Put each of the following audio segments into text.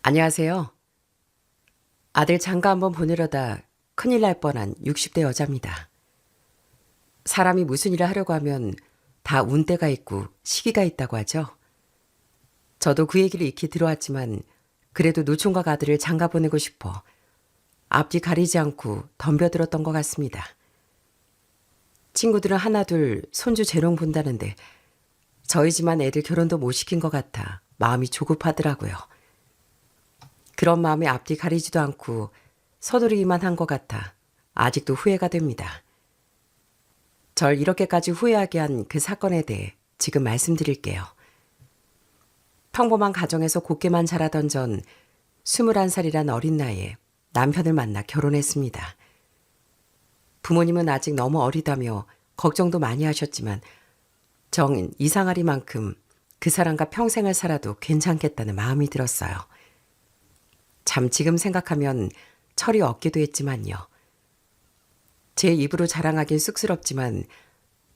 안녕하세요. 아들 장가 한번 보내려다 큰일 날 뻔한 60대 여자입니다. 사람이 무슨 일을 하려고 하면 다 운때가 있고 시기가 있다고 하죠. 저도 그 얘기를 익히 들어왔지만 그래도 노총각 아들을 장가 보내고 싶어 앞뒤 가리지 않고 덤벼들었던 것 같습니다. 친구들은 하나둘 손주 재롱 본다는데 저희 집안 애들 결혼도 못 시킨 것 같아 마음이 조급하더라고요. 그런 마음에 앞뒤 가리지도 않고 서두르기만 한 것 같아 아직도 후회가 됩니다. 절 이렇게까지 후회하게 한 그 사건에 대해 지금 말씀드릴게요. 평범한 가정에서 곱게만 자라던 전 21살이란 어린 나이에 남편을 만나 결혼했습니다. 부모님은 아직 너무 어리다며 걱정도 많이 하셨지만 정 이상하리만큼 그 사람과 평생을 살아도 괜찮겠다는 마음이 들었어요. 참 지금 생각하면 철이 없기도 했지만요. 제 입으로 자랑하긴 쑥스럽지만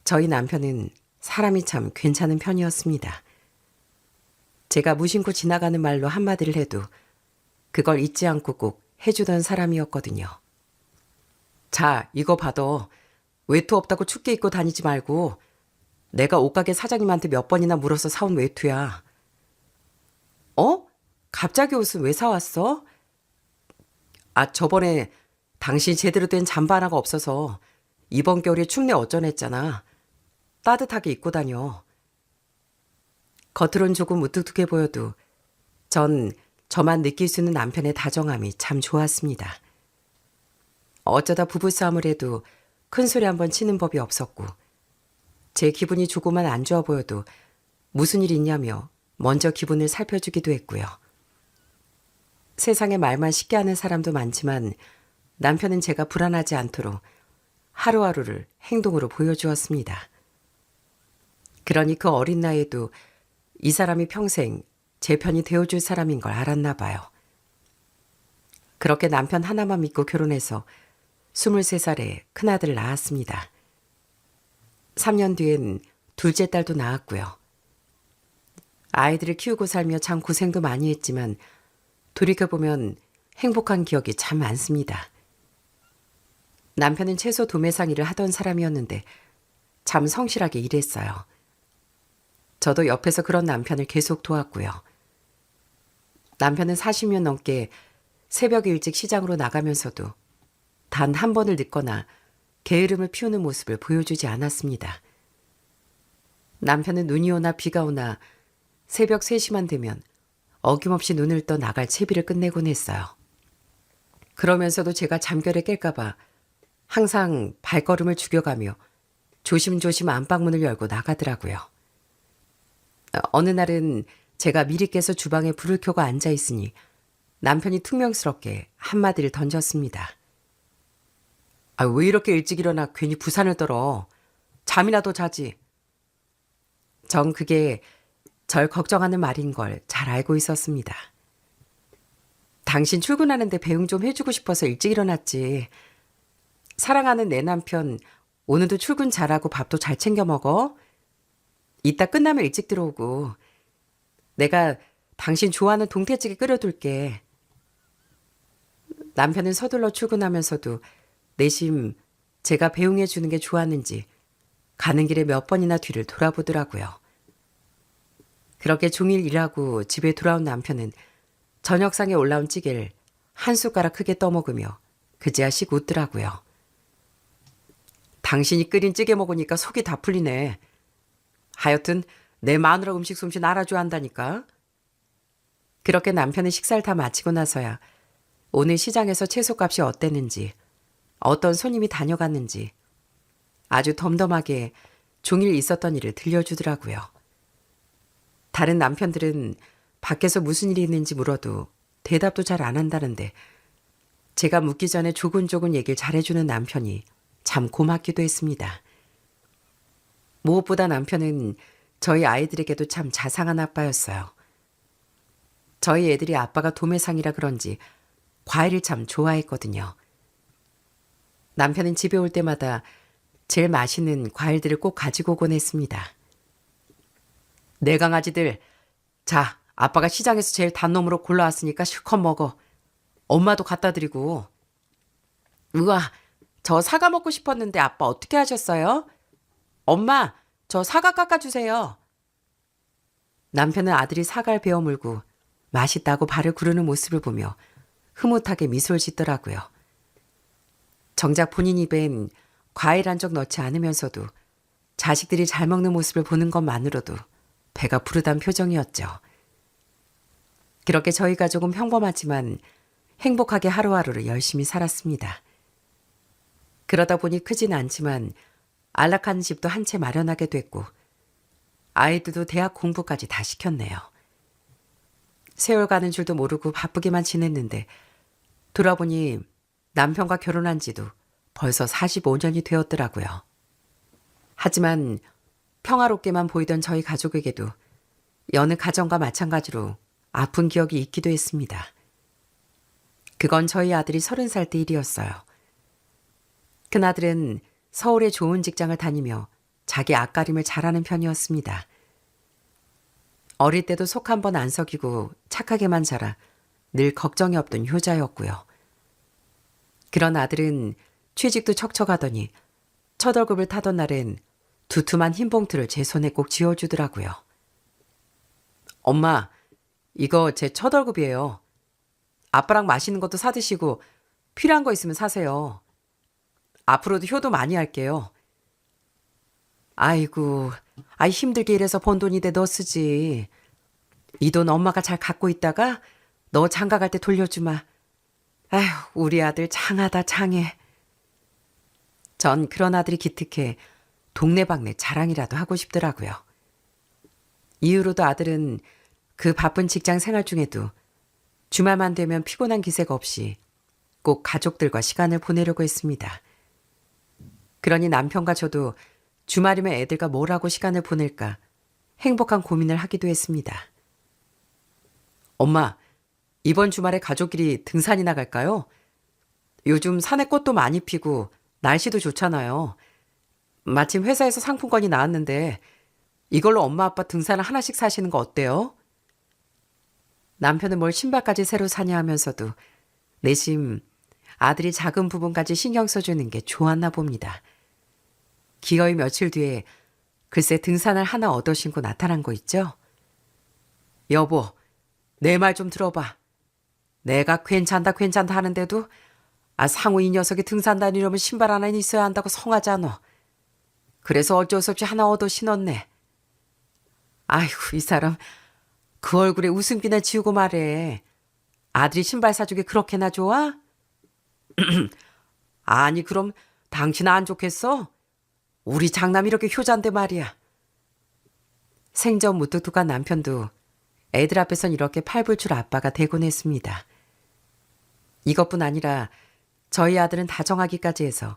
저희 남편은 사람이 참 괜찮은 편이었습니다. 제가 무심코 지나가는 말로 한마디를 해도 그걸 잊지 않고 꼭 해주던 사람이었거든요. 자, 이거 봐도 외투 없다고 춥게 입고 다니지 말고 내가 옷가게 사장님한테 몇 번이나 물어서 사온 외투야. 어? 갑자기 옷은 왜 사왔어? 아, 저번에 당신 제대로 된 잠바 하나가 없어서 이번 겨울에 춥네 어쩌냈잖아. 따뜻하게 입고 다녀. 겉으론 조금 무뚝뚝해 보여도 전 저만 느낄 수 있는 남편의 다정함이 참 좋았습니다. 어쩌다 부부싸움을 해도 큰 소리 한번 치는 법이 없었고 제 기분이 조금만 안 좋아 보여도 무슨 일 있냐며 먼저 기분을 살펴주기도 했고요. 세상에 말만 쉽게 하는 사람도 많지만 남편은 제가 불안하지 않도록 하루하루를 행동으로 보여주었습니다. 그러니 그 어린 나이에도 이 사람이 평생 제 편이 되어줄 사람인 걸 알았나 봐요. 그렇게 남편 하나만 믿고 결혼해서 23살에 큰아들을 낳았습니다. 3년 뒤엔 둘째 딸도 낳았고요. 아이들을 키우고 살며 참 고생도 많이 했지만 돌이켜보면 행복한 기억이 참 많습니다. 남편은 채소 도매상 일을 하던 사람이었는데 참 성실하게 일했어요. 저도 옆에서 그런 남편을 계속 도왔고요. 남편은 40년 넘게 새벽 일찍 시장으로 나가면서도 단 한 번을 늦거나 게으름을 피우는 모습을 보여주지 않았습니다. 남편은 눈이 오나 비가 오나 새벽 3시만 되면 어김없이 눈을 떠 나갈 채비를 끝내곤 했어요. 그러면서도 제가 잠결에 깰까봐 항상 발걸음을 죽여가며 조심조심 안방문을 열고 나가더라고요. 어느 날은 제가 미리 깨서 주방에 불을 켜고 앉아 있으니 남편이 퉁명스럽게 한마디를 던졌습니다. 아, 왜 이렇게 일찍 일어나 괜히 부산을 떨어. 잠이나 더 자지. 전 그게 절 걱정하는 말인 걸 잘 알고 있었습니다. 당신 출근하는데 배웅 좀 해주고 싶어서 일찍 일어났지. 사랑하는 내 남편 오늘도 출근 잘하고 밥도 잘 챙겨 먹어. 이따 끝나면 일찍 들어오고 내가 당신 좋아하는 동태찌개 끓여둘게. 남편은 서둘러 출근하면서도 내심 제가 배웅해 주는 게 좋았는지 가는 길에 몇 번이나 뒤를 돌아보더라고요. 그렇게 종일 일하고 집에 돌아온 남편은 저녁상에 올라온 찌개를 한 숟가락 크게 떠먹으며 그제야식 웃더라고요. 당신이 끓인 찌개 먹으니까 속이 다 풀리네. 하여튼 내 마누라 음식 솜씨 알아줘야 한다니까. 그렇게 남편은 식사를 다 마치고 나서야 오늘 시장에서 채소값이 어땠는지 어떤 손님이 다녀갔는지 아주 덤덤하게 종일 있었던 일을 들려주더라고요. 다른 남편들은 밖에서 무슨 일이 있는지 물어도 대답도 잘 안 한다는데 제가 묻기 전에 조근조근 얘기를 잘해주는 남편이 참 고맙기도 했습니다. 무엇보다 남편은 저희 아이들에게도 참 자상한 아빠였어요. 저희 애들이 아빠가 도매상이라 그런지 과일을 참 좋아했거든요. 남편은 집에 올 때마다 제일 맛있는 과일들을 꼭 가지고 오곤 했습니다. 내 강아지들, 자, 아빠가 시장에서 제일 단 놈으로 골라왔으니까 실컷 먹어. 엄마도 갖다 드리고. 우와, 저 사과 먹고 싶었는데 아빠 어떻게 하셨어요? 엄마, 저 사과 깎아주세요. 남편은 아들이 사과를 베어 물고 맛있다고 발을 구르는 모습을 보며 흐뭇하게 미소를 짓더라고요. 정작 본인 입엔 과일 한 쪽 넣지 않으면서도 자식들이 잘 먹는 모습을 보는 것만으로도 배가 부르단 표정이었죠. 그렇게 저희 가족은 평범하지만 행복하게 하루하루를 열심히 살았습니다. 그러다 보니 크진 않지만 안락한 집도 한 채 마련하게 됐고 아이들도 대학 공부까지 다 시켰네요. 세월 가는 줄도 모르고 바쁘게만 지냈는데 돌아보니 남편과 결혼한 지도 벌써 45년이 되었더라고요. 하지만 평화롭게만 보이던 저희 가족에게도 여느 가정과 마찬가지로 아픈 기억이 있기도 했습니다. 그건 저희 아들이 30살 때 일이었어요. 큰아들은 서울의 좋은 직장을 다니며 자기 앞가림을 잘하는 편이었습니다. 어릴 때도 속 한 번 안 썩이고 착하게만 자라 늘 걱정이 없던 효자였고요. 그런 아들은 취직도 척척하더니 첫 월급을 타던 날엔 두툼한 흰 봉투를 제 손에 꼭 쥐어주더라고요. 엄마, 이거 제 첫 월급이에요. 아빠랑 맛있는 것도 사드시고 필요한 거 있으면 사세요. 앞으로도 효도 많이 할게요. 아이고, 힘들게 일해서 번 돈인데 너 쓰지. 이 돈 엄마가 잘 갖고 있다가 너 장가 갈 때 돌려주마. 아휴, 우리 아들 장하다 장해. 전 그런 아들이 기특해 동네방네 자랑이라도 하고 싶더라고요. 이후로도 아들은 그 바쁜 직장 생활 중에도 주말만 되면 피곤한 기색 없이 꼭 가족들과 시간을 보내려고 했습니다. 그러니 남편과 저도 주말이면 애들과 뭘 하고 시간을 보낼까 행복한 고민을 하기도 했습니다. 엄마, 이번 주말에 가족끼리 등산이나 갈까요? 요즘 산에 꽃도 많이 피고 날씨도 좋잖아요. 마침 회사에서 상품권이 나왔는데 이걸로 엄마 아빠 등산을 하나씩 사시는 거 어때요? 남편은 뭘 신발까지 새로 사냐 하면서도 내심 아들이 작은 부분까지 신경 써주는 게 좋았나 봅니다. 기어이 며칠 뒤에 글쎄 등산을 하나 얻어 신고 나타난 거 있죠? 여보, 내 말 좀 들어봐. 내가 괜찮다 하는데도 상우 이 녀석이 등산 다니려면 신발 하나 있어야 한다고 성하잖아. 그래서 어쩔 수 없이 하나 얻어 신었네. 아이고, 이 사람 그 얼굴에 웃음기나 지우고 말해. 아들이 신발 사주기 그렇게나 좋아? 아니, 그럼 당신 안 좋겠어? 우리 장남이 이렇게 효자인데 말이야. 생전 무뚝뚝한 남편도 애들 앞에선 이렇게 팔불출 아빠가 되곤 했습니다. 이것뿐 아니라 저희 아들은 다정하기까지 해서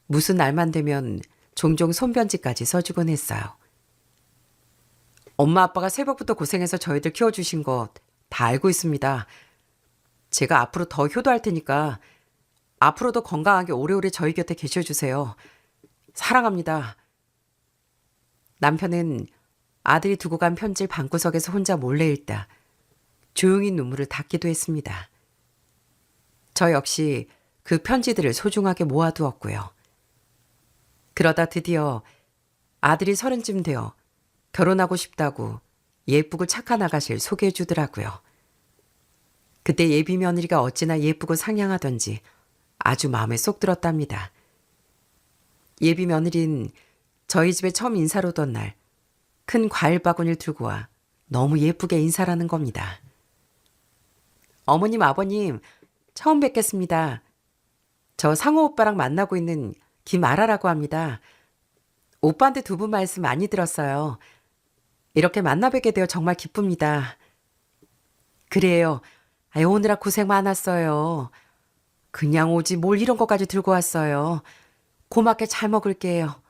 무슨 날만 되면 종종 손편지까지 써주곤 했어요. 엄마 아빠가 새벽부터 고생해서 저희들 키워주신 거 다 알고 있습니다. 제가 앞으로 더 효도할 테니까 앞으로도 건강하게 오래오래 저희 곁에 계셔주세요. 사랑합니다. 남편은 아들이 두고 간 편지를 방구석에서 혼자 몰래 읽다 조용히 눈물을 닦기도 했습니다. 저 역시 그 편지들을 소중하게 모아두었고요. 그러다 드디어 아들이 30쯤 되어 결혼하고 싶다고 예쁘고 착한 아가씨를 소개해 주더라고요. 그때 예비 며느리가 어찌나 예쁘고 상냥하던지 아주 마음에 쏙 들었답니다. 예비 며느리는 저희 집에 처음 인사로 오던 날 큰 과일 바구니를 들고 와 너무 예쁘게 인사를 하는 겁니다. 어머님, 아버님, 처음 뵙겠습니다. 저 상호 오빠랑 만나고 있는 김아라라고 합니다. 오빠한테 두 분 말씀 많이 들었어요. 이렇게 만나 뵙게 되어 정말 기쁩니다. 그래요. 오느라 고생 많았어요. 그냥 오지 뭘 이런 것까지 들고 왔어요. 고맙게 잘 먹을게요.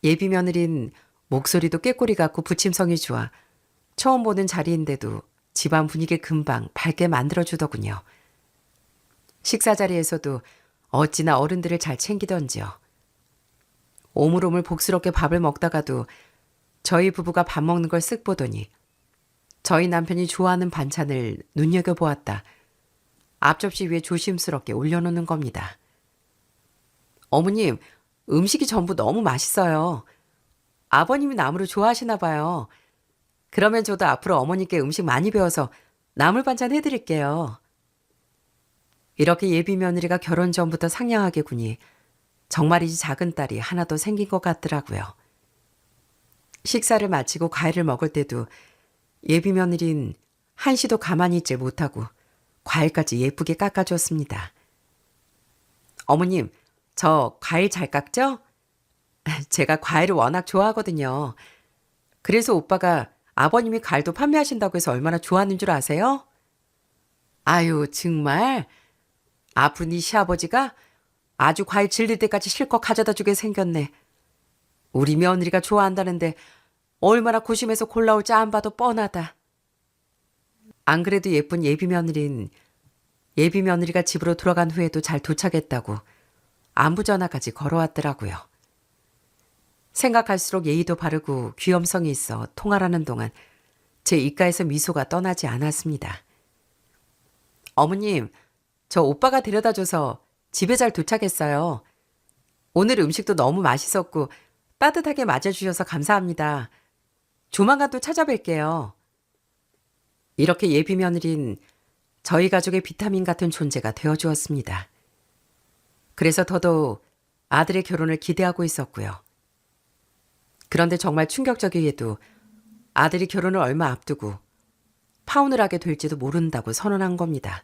예비 며느린 목소리도 꾀꼬리 같고 부침성이 좋아 처음 보는 자리인데도 집안 분위기 금방 밝게 만들어주더군요. 식사 자리에서도 어찌나 어른들을 잘 챙기던지요. 오물오물 복스럽게 밥을 먹다가도 저희 부부가 밥 먹는 걸 쓱 보더니 저희 남편이 좋아하는 반찬을 눈여겨보았다. 앞접시 위에 조심스럽게 올려놓는 겁니다. 어머님, 음식이 전부 너무 맛있어요. 아버님이 나물을 좋아하시나 봐요. 그러면 저도 앞으로 어머니께 음식 많이 배워서 나물 반찬 해드릴게요. 이렇게 예비 며느리가 결혼 전부터 상냥하게 구니 정말이지 작은 딸이 하나 더 생긴 것 같더라고요. 식사를 마치고 과일을 먹을 때도 예비 며느린 한시도 가만히 있질 못하고 과일까지 예쁘게 깎아주었습니다. 어머님, 저 과일 잘 깎죠? 제가 과일을 워낙 좋아하거든요. 그래서 오빠가 아버님이 과일도 판매하신다고 해서 얼마나 좋아하는 줄 아세요? 아유, 정말. 앞으로 네 시아버지가 아주 과일 질릴 때까지 실컷 가져다 주게 생겼네. 우리 며느리가 좋아한다는데 얼마나 고심해서 골라올지 안 봐도 뻔하다. 안 그래도 예쁜 예비 며느리가 집으로 들어간 후에도 잘 도착했다고 안부 전화까지 걸어왔더라고요. 생각할수록 예의도 바르고 귀염성이 있어 통화하는 동안 제 입가에서 미소가 떠나지 않았습니다. 어머님, 저 오빠가 데려다줘서 집에 잘 도착했어요. 오늘 음식도 너무 맛있었고 따뜻하게 맞아주셔서 감사합니다. 조만간 또 찾아뵐게요. 이렇게 예비 며느린 저희 가족의 비타민 같은 존재가 되어주었습니다. 그래서 더더욱 아들의 결혼을 기대하고 있었고요. 그런데 정말 충격적이게도 아들이 결혼을 얼마 앞두고 파혼을 하게 될지도 모른다고 선언한 겁니다.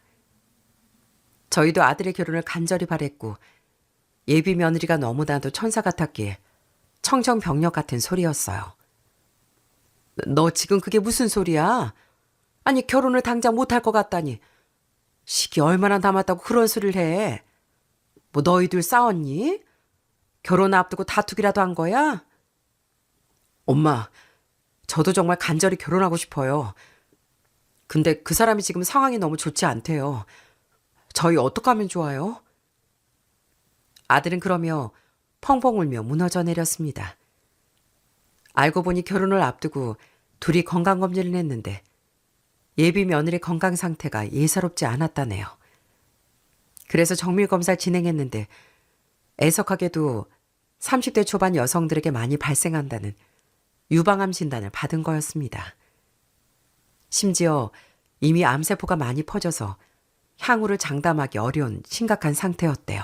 저희도 아들의 결혼을 간절히 바랬고 예비 며느리가 너무나도 천사 같았기에 청정병력 같은 소리였어요. 너 지금 그게 무슨 소리야? 아니 결혼을 당장 못할 것 같다니. 시기 얼마나 남았다고 그런 소리를 해. 뭐 너희들 싸웠니? 결혼 앞두고 다투기라도 한 거야? 엄마, 저도 정말 간절히 결혼하고 싶어요. 근데 그 사람이 지금 상황이 너무 좋지 않대요. 저희 어떡하면 좋아요? 아들은 그러며 펑펑 울며 무너져 내렸습니다. 알고 보니 결혼을 앞두고 둘이 건강검진을 했는데 예비 며느리 건강 상태가 예사롭지 않았다네요. 그래서 정밀검사를 진행했는데 애석하게도 30대 초반 여성들에게 많이 발생한다는 유방암 진단을 받은 거였습니다. 심지어 이미 암세포가 많이 퍼져서 향후를 장담하기 어려운 심각한 상태였대요.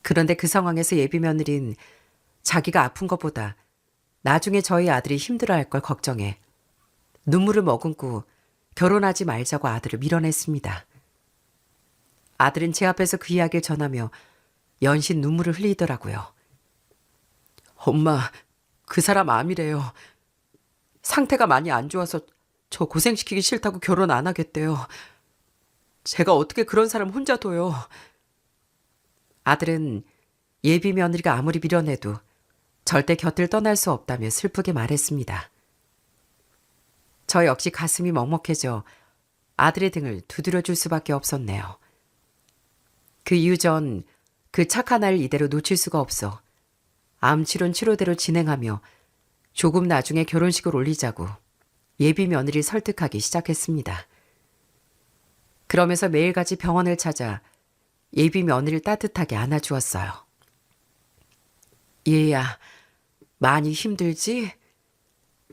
그런데 그 상황에서 예비 며느린 자기가 아픈 것보다 나중에 저희 아들이 힘들어할 걸 걱정해 눈물을 머금고 결혼하지 말자고 아들을 밀어냈습니다. 아들은 제 앞에서 그 이야기를 전하며 연신 눈물을 흘리더라고요. 엄마, 그 사람 암이래요. 상태가 많이 안 좋아서 저 고생시키기 싫다고 결혼 안 하겠대요. 제가 어떻게 그런 사람 혼자 둬요. 아들은 예비 며느리가 아무리 밀어내도 절대 곁을 떠날 수 없다며 슬프게 말했습니다. 저 역시 가슴이 먹먹해져 아들의 등을 두드려줄 수밖에 없었네요. 그 이후 전 그 착한 아이를 이대로 놓칠 수가 없어 암치료는 치료대로 진행하며 조금 나중에 결혼식을 올리자고 예비 며느리를 설득하기 시작했습니다. 그러면서 매일같이 병원을 찾아 예비 며느리를 따뜻하게 안아주었어요. 얘야, 많이 힘들지?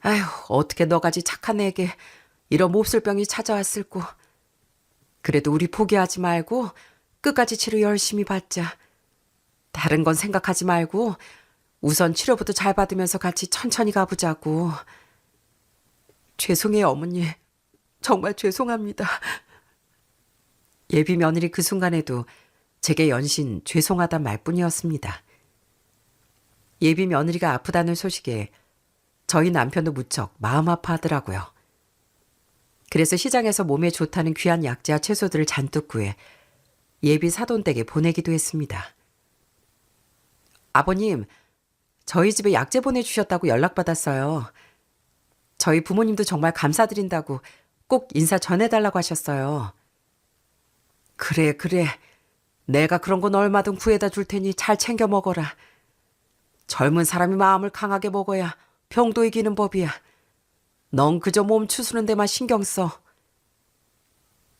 아휴, 어떻게 너같이 착한 애에게 이런 몹쓸병이 찾아왔을꼬. 그래도 우리 포기하지 말고 끝까지 치료 열심히 받자. 다른 건 생각하지 말고 우선 치료부터 잘 받으면서 같이 천천히 가보자고. 죄송해요, 어머니. 정말 죄송합니다. 예비 며느리 그 순간에도 제게 연신 죄송하단 말뿐이었습니다. 예비 며느리가 아프다는 소식에 저희 남편도 무척 마음 아파하더라고요. 그래서 시장에서 몸에 좋다는 귀한 약재와 채소들을 잔뜩 구해 예비 사돈댁에 보내기도 했습니다. 아버님, 저희 집에 약재 보내주셨다고 연락받았어요. 저희 부모님도 정말 감사드린다고 꼭 인사 전해달라고 하셨어요. 그래, 그래. 내가 그런 건 얼마든 구해다 줄 테니 잘 챙겨 먹어라. 젊은 사람이 마음을 강하게 먹어야 병도 이기는 법이야. 넌 그저 몸 추스는 데만 신경 써.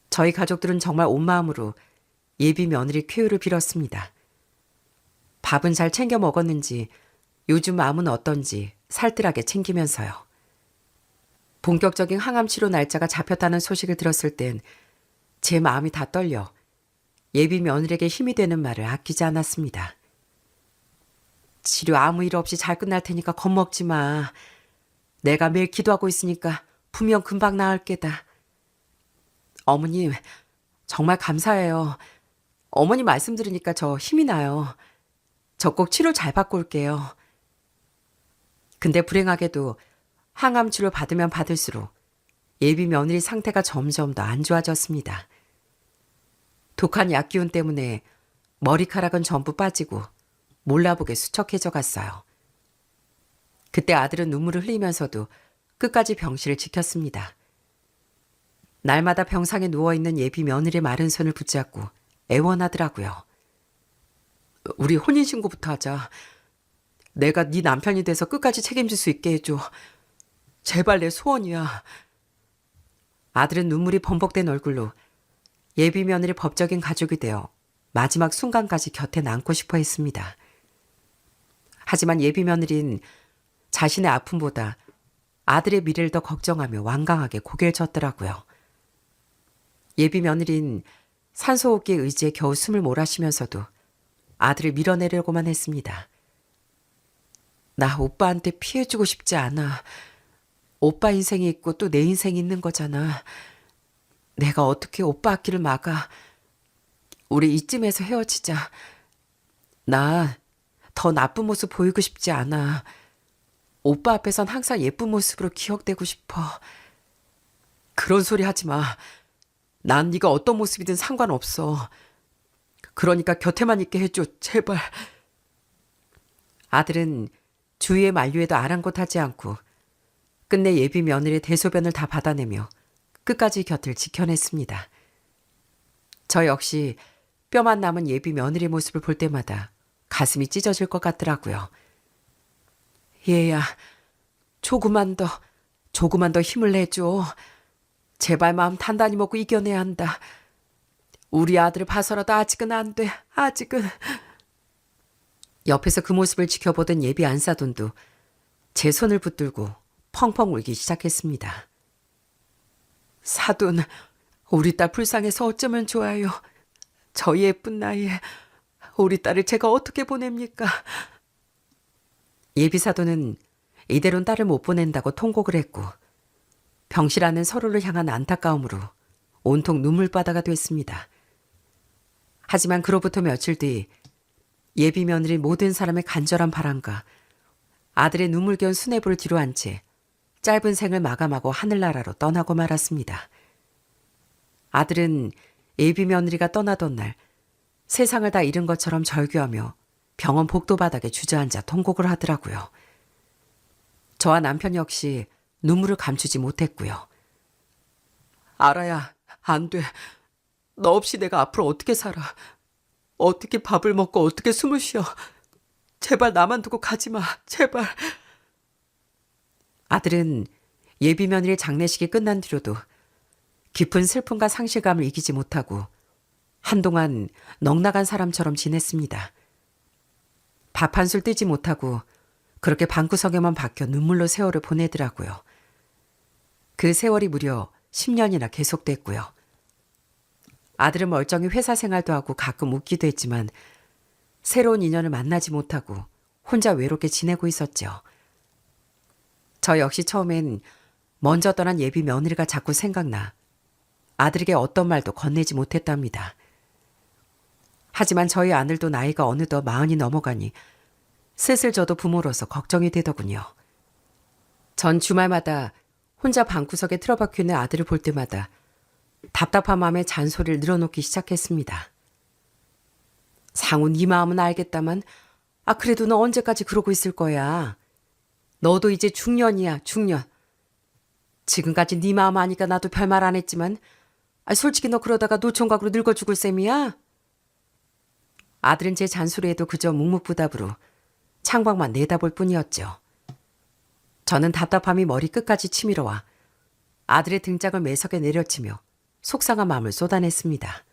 저희 가족들은 정말 온 마음으로 예비 며느리 쾌유를 빌었습니다. 밥은 잘 챙겨 먹었는지 요즘 마음은 어떤지 살뜰하게 챙기면서요. 본격적인 항암 치료 날짜가 잡혔다는 소식을 들었을 땐 제 마음이 다 떨려 예비 며느리에게 힘이 되는 말을 아끼지 않았습니다. 치료 아무 일 없이 잘 끝날 테니까 겁먹지 마. 내가 매일 기도하고 있으니까 분명 금방 나을 게다. 어머님, 정말 감사해요. 어머니 말씀 들으니까 저 힘이 나요. 저 꼭 치료 잘 받고 올게요. 근데 불행하게도 항암 치료 받으면 받을수록 예비 며느리 상태가 점점 더 안 좋아졌습니다. 독한 약 기운 때문에 머리카락은 전부 빠지고 몰라보게 수척해져 갔어요. 그때 아들은 눈물을 흘리면서도 끝까지 병실을 지켰습니다. 날마다 병상에 누워있는 예비 며느리의 마른 손을 붙잡고 애원하더라고요. 우리 혼인신고부터 하자. 내가 네 남편이 돼서 끝까지 책임질 수 있게 해줘. 제발 내 소원이야. 아들은 눈물이 범벅된 얼굴로 예비 며느리 법적인 가족이 되어 마지막 순간까지 곁에 남고 싶어 했습니다. 하지만 예비 며느리는 자신의 아픔보다 아들의 미래를 더 걱정하며 완강하게 고개를 젓더라고요. 예비 며느리는 산소호흡기에 의지해 겨우 숨을 몰아쉬면서도 아들을 밀어내려고만 했습니다. 나 오빠한테 피해주고 싶지 않아. 오빠 인생이 있고 또 내 인생이 있는 거잖아. 내가 어떻게 오빠 앞길을 막아. 우리 이쯤에서 헤어지자. 나 더 나쁜 모습 보이고 싶지 않아. 오빠 앞에선 항상 예쁜 모습으로 기억되고 싶어. 그런 소리 하지 마. 난 네가 어떤 모습이든 상관없어. 그러니까 곁에만 있게 해줘. 제발. 아들은 주위의 만류에도 아랑곳하지 않고 끝내 예비 며느리의 대소변을 다 받아내며 끝까지 곁을 지켜냈습니다. 저 역시 뼈만 남은 예비 며느리 모습을 볼 때마다 가슴이 찢어질 것 같더라고요. 얘야, 조금만 더 힘을 내줘. 제발 마음 단단히 먹고 이겨내야 한다. 우리 아들을 봐서라도 아직은 안 돼. 아직은. 옆에서 그 모습을 지켜보던 예비 안사돈도 제 손을 붙들고 펑펑 울기 시작했습니다. 사돈, 우리 딸 불쌍해서 어쩌면 좋아요. 저 예쁜 나이에 우리 딸을 제가 어떻게 보냅니까? 예비 사돈은 이대로는 딸을 못 보낸다고 통곡을 했고 병실 안은 서로를 향한 안타까움으로 온통 눈물바다가 됐습니다. 하지만 그로부터 며칠 뒤 예비 며느리 모든 사람의 간절한 바람과 아들의 눈물겨운 수뇌부를 뒤로 한 채 짧은 생을 마감하고 하늘나라로 떠나고 말았습니다. 아들은 예비 며느리가 떠나던 날 세상을 다 잃은 것처럼 절규하며 병원 복도 바닥에 주저앉아 통곡을 하더라고요. 저와 남편 역시 눈물을 감추지 못했고요. 알아야 안 돼. 너 없이 내가 앞으로 어떻게 살아. 어떻게 밥을 먹고 어떻게 숨을 쉬어. 제발 나만 두고 가지 마. 제발. 아들은 예비 며느리 장례식이 끝난 뒤로도 깊은 슬픔과 상실감을 이기지 못하고 한동안 넋나간 사람처럼 지냈습니다. 밥 한 술 뜨지 못하고 그렇게 방구석에만 박혀 눈물로 세월을 보내더라고요. 그 세월이 무려 10년이나 계속됐고요. 아들은 멀쩡히 회사 생활도 하고 가끔 웃기도 했지만 새로운 인연을 만나지 못하고 혼자 외롭게 지내고 있었죠. 저 역시 처음엔 먼저 떠난 예비 며느리가 자꾸 생각나 아들에게 어떤 말도 건네지 못했답니다. 하지만 저희 아들도 나이가 어느덧 40이 넘어가니 슬슬 저도 부모로서 걱정이 되더군요. 전 주말마다 혼자 방구석에 틀어박혀 있는 아들을 볼 때마다 답답한 마음에 잔소리를 늘어놓기 시작했습니다. 상우 네 마음은 알겠다만 그래도 너 언제까지 그러고 있을 거야. 너도 이제 중년이야. 중년. 지금까지 네 마음 아니까 나도 별말 안 했지만 솔직히 너 그러다가 노총각으로 늙어 죽을 셈이야. 아들은 제 잔소리에도 그저 묵묵부답으로 창밖만 내다볼 뿐이었죠. 저는 답답함이 머리 끝까지 치밀어와 아들의 등짝을 매석에 내려치며 속상한 마음을 쏟아냈습니다.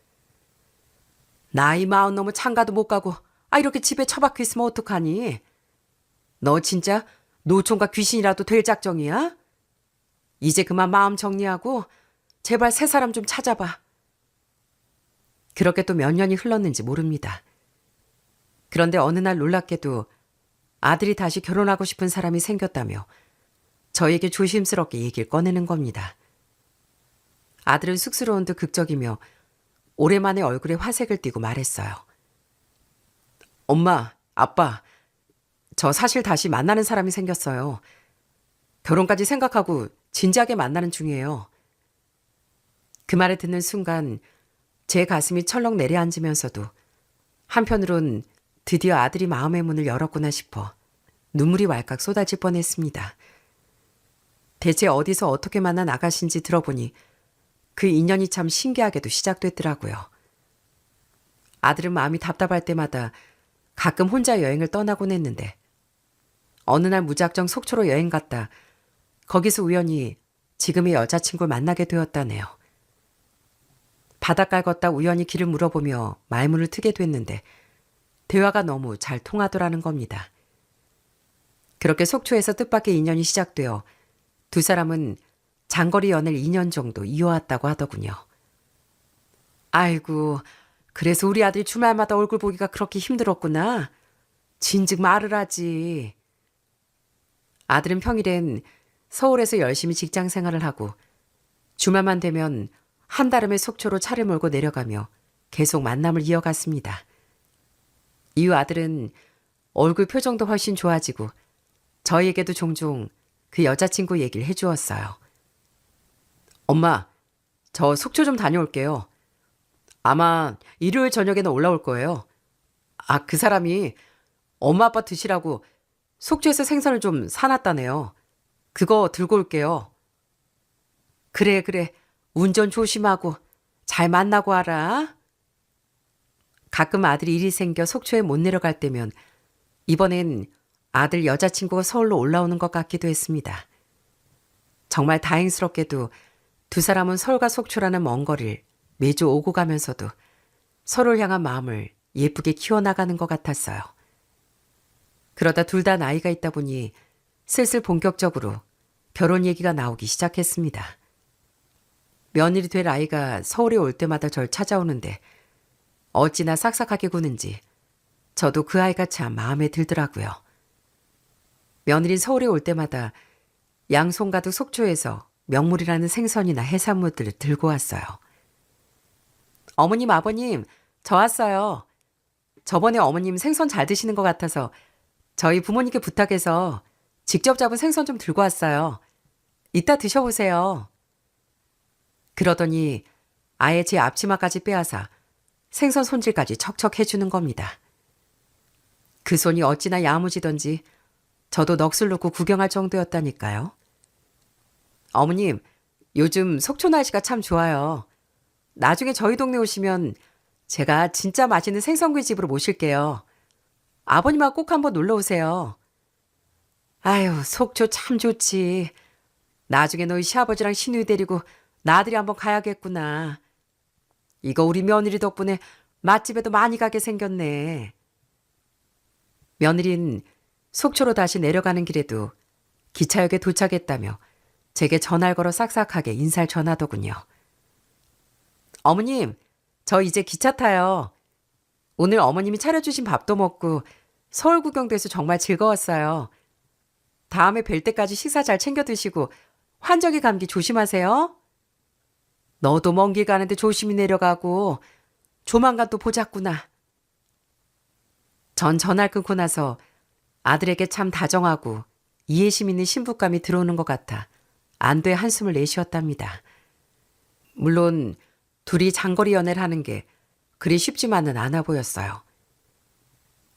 나이 40 넘어 장가도 못 가고 이렇게 집에 처박혀 있으면 어떡하니? 너 진짜 노총각 귀신이라도 될 작정이야? 이제 그만 마음 정리하고 제발 새 사람 좀 찾아봐. 그렇게 또 몇 년이 흘렀는지 모릅니다. 그런데 어느 날 놀랍게도 아들이 다시 결혼하고 싶은 사람이 생겼다며 저에게 조심스럽게 얘기를 꺼내는 겁니다. 아들은 쑥스러운 듯 극적이며 오랜만에 얼굴에 화색을 띠고 말했어요. 엄마, 아빠, 저 사실 다시 만나는 사람이 생겼어요. 결혼까지 생각하고 진지하게 만나는 중이에요. 그 말을 듣는 순간 제 가슴이 철렁 내려앉으면서도 한편으론 드디어 아들이 마음의 문을 열었구나 싶어 눈물이 왈칵 쏟아질 뻔했습니다. 대체 어디서 어떻게 만난 아가씨인지 들어보니 그 인연이 참 신기하게도 시작됐더라고요. 아들은 마음이 답답할 때마다 가끔 혼자 여행을 떠나곤 했는데 어느 날 무작정 속초로 여행 갔다 거기서 우연히 지금의 여자친구를 만나게 되었다네요. 바닷가를 걷다 우연히 길을 물어보며 말문을 트게 됐는데 대화가 너무 잘 통하더라는 겁니다. 그렇게 속초에서 뜻밖의 인연이 시작되어 두 사람은 장거리 연애를 2년 정도 이어왔다고 하더군요. 아이고, 그래서 우리 아들이 주말마다 얼굴 보기가 그렇게 힘들었구나. 진즉 말을 하지. 아들은 평일엔 서울에서 열심히 직장 생활을 하고 주말만 되면 한달음에 속초로 차를 몰고 내려가며 계속 만남을 이어갔습니다. 이후 아들은 얼굴 표정도 훨씬 좋아지고 저희에게도 종종 그 여자친구 얘기를 해주었어요. 엄마, 저 속초 좀 다녀올게요. 아마 일요일 저녁에는 올라올 거예요. 그 사람이 엄마 아빠 드시라고 속초에서 생선을 좀 사놨다네요. 그거 들고 올게요. 그래. 운전 조심하고 잘 만나고 와라. 가끔 아들이 일이 생겨 속초에 못 내려갈 때면 이번엔 아들 여자친구가 서울로 올라오는 것 같기도 했습니다. 정말 다행스럽게도 두 사람은 서울과 속초라는 먼 거리를 매주 오고 가면서도 서로를 향한 마음을 예쁘게 키워나가는 것 같았어요. 그러다 둘 다 나이가 있다 보니 슬슬 본격적으로 결혼 얘기가 나오기 시작했습니다. 며느리 될 아이가 서울에 올 때마다 절 찾아오는데 어찌나 싹싹하게 구는지 저도 그 아이가 참 마음에 들더라고요. 며느리 서울에 올 때마다 양손 가득 속초에서 명물이라는 생선이나 해산물들을 들고 왔어요. 어머님, 아버님, 저 왔어요. 저번에 어머님 생선 잘 드시는 것 같아서 저희 부모님께 부탁해서 직접 잡은 생선 좀 들고 왔어요. 이따 드셔보세요. 그러더니 아예 제 앞치마까지 빼앗아 생선 손질까지 척척 해주는 겁니다. 그 손이 어찌나 야무지던지 저도 넋을 놓고 구경할 정도였다니까요. 어머님, 요즘 속초 날씨가 참 좋아요. 나중에 저희 동네 오시면 제가 진짜 맛있는 생선구이 집으로 모실게요. 아버님하고 꼭 한번 놀러 오세요. 아유, 속초 참 좋지. 나중에 너희 시아버지랑 시누이 데리고 나들이 한번 가야겠구나. 이거 우리 며느리 덕분에 맛집에도 많이 가게 생겼네. 며느리는 속초로 다시 내려가는 길에도 기차역에 도착했다며 제게 전화를 걸어 싹싹하게 인사를 전하더군요. 어머님, 저 이제 기차 타요. 오늘 어머님이 차려주신 밥도 먹고 서울 구경도 해서 정말 즐거웠어요. 다음에 뵐 때까지 식사 잘 챙겨 드시고 환절기 감기 조심하세요. 너도 먼 길 가는데 조심히 내려가고 조만간 또 보자꾸나. 전 전화를 끊고 나서 아들에게 참 다정하고 이해심 있는 신부감이 들어오는 것 같아 안도의 한숨을 내쉬었답니다. 물론 둘이 장거리 연애를 하는 게 그리 쉽지만은 않아 보였어요.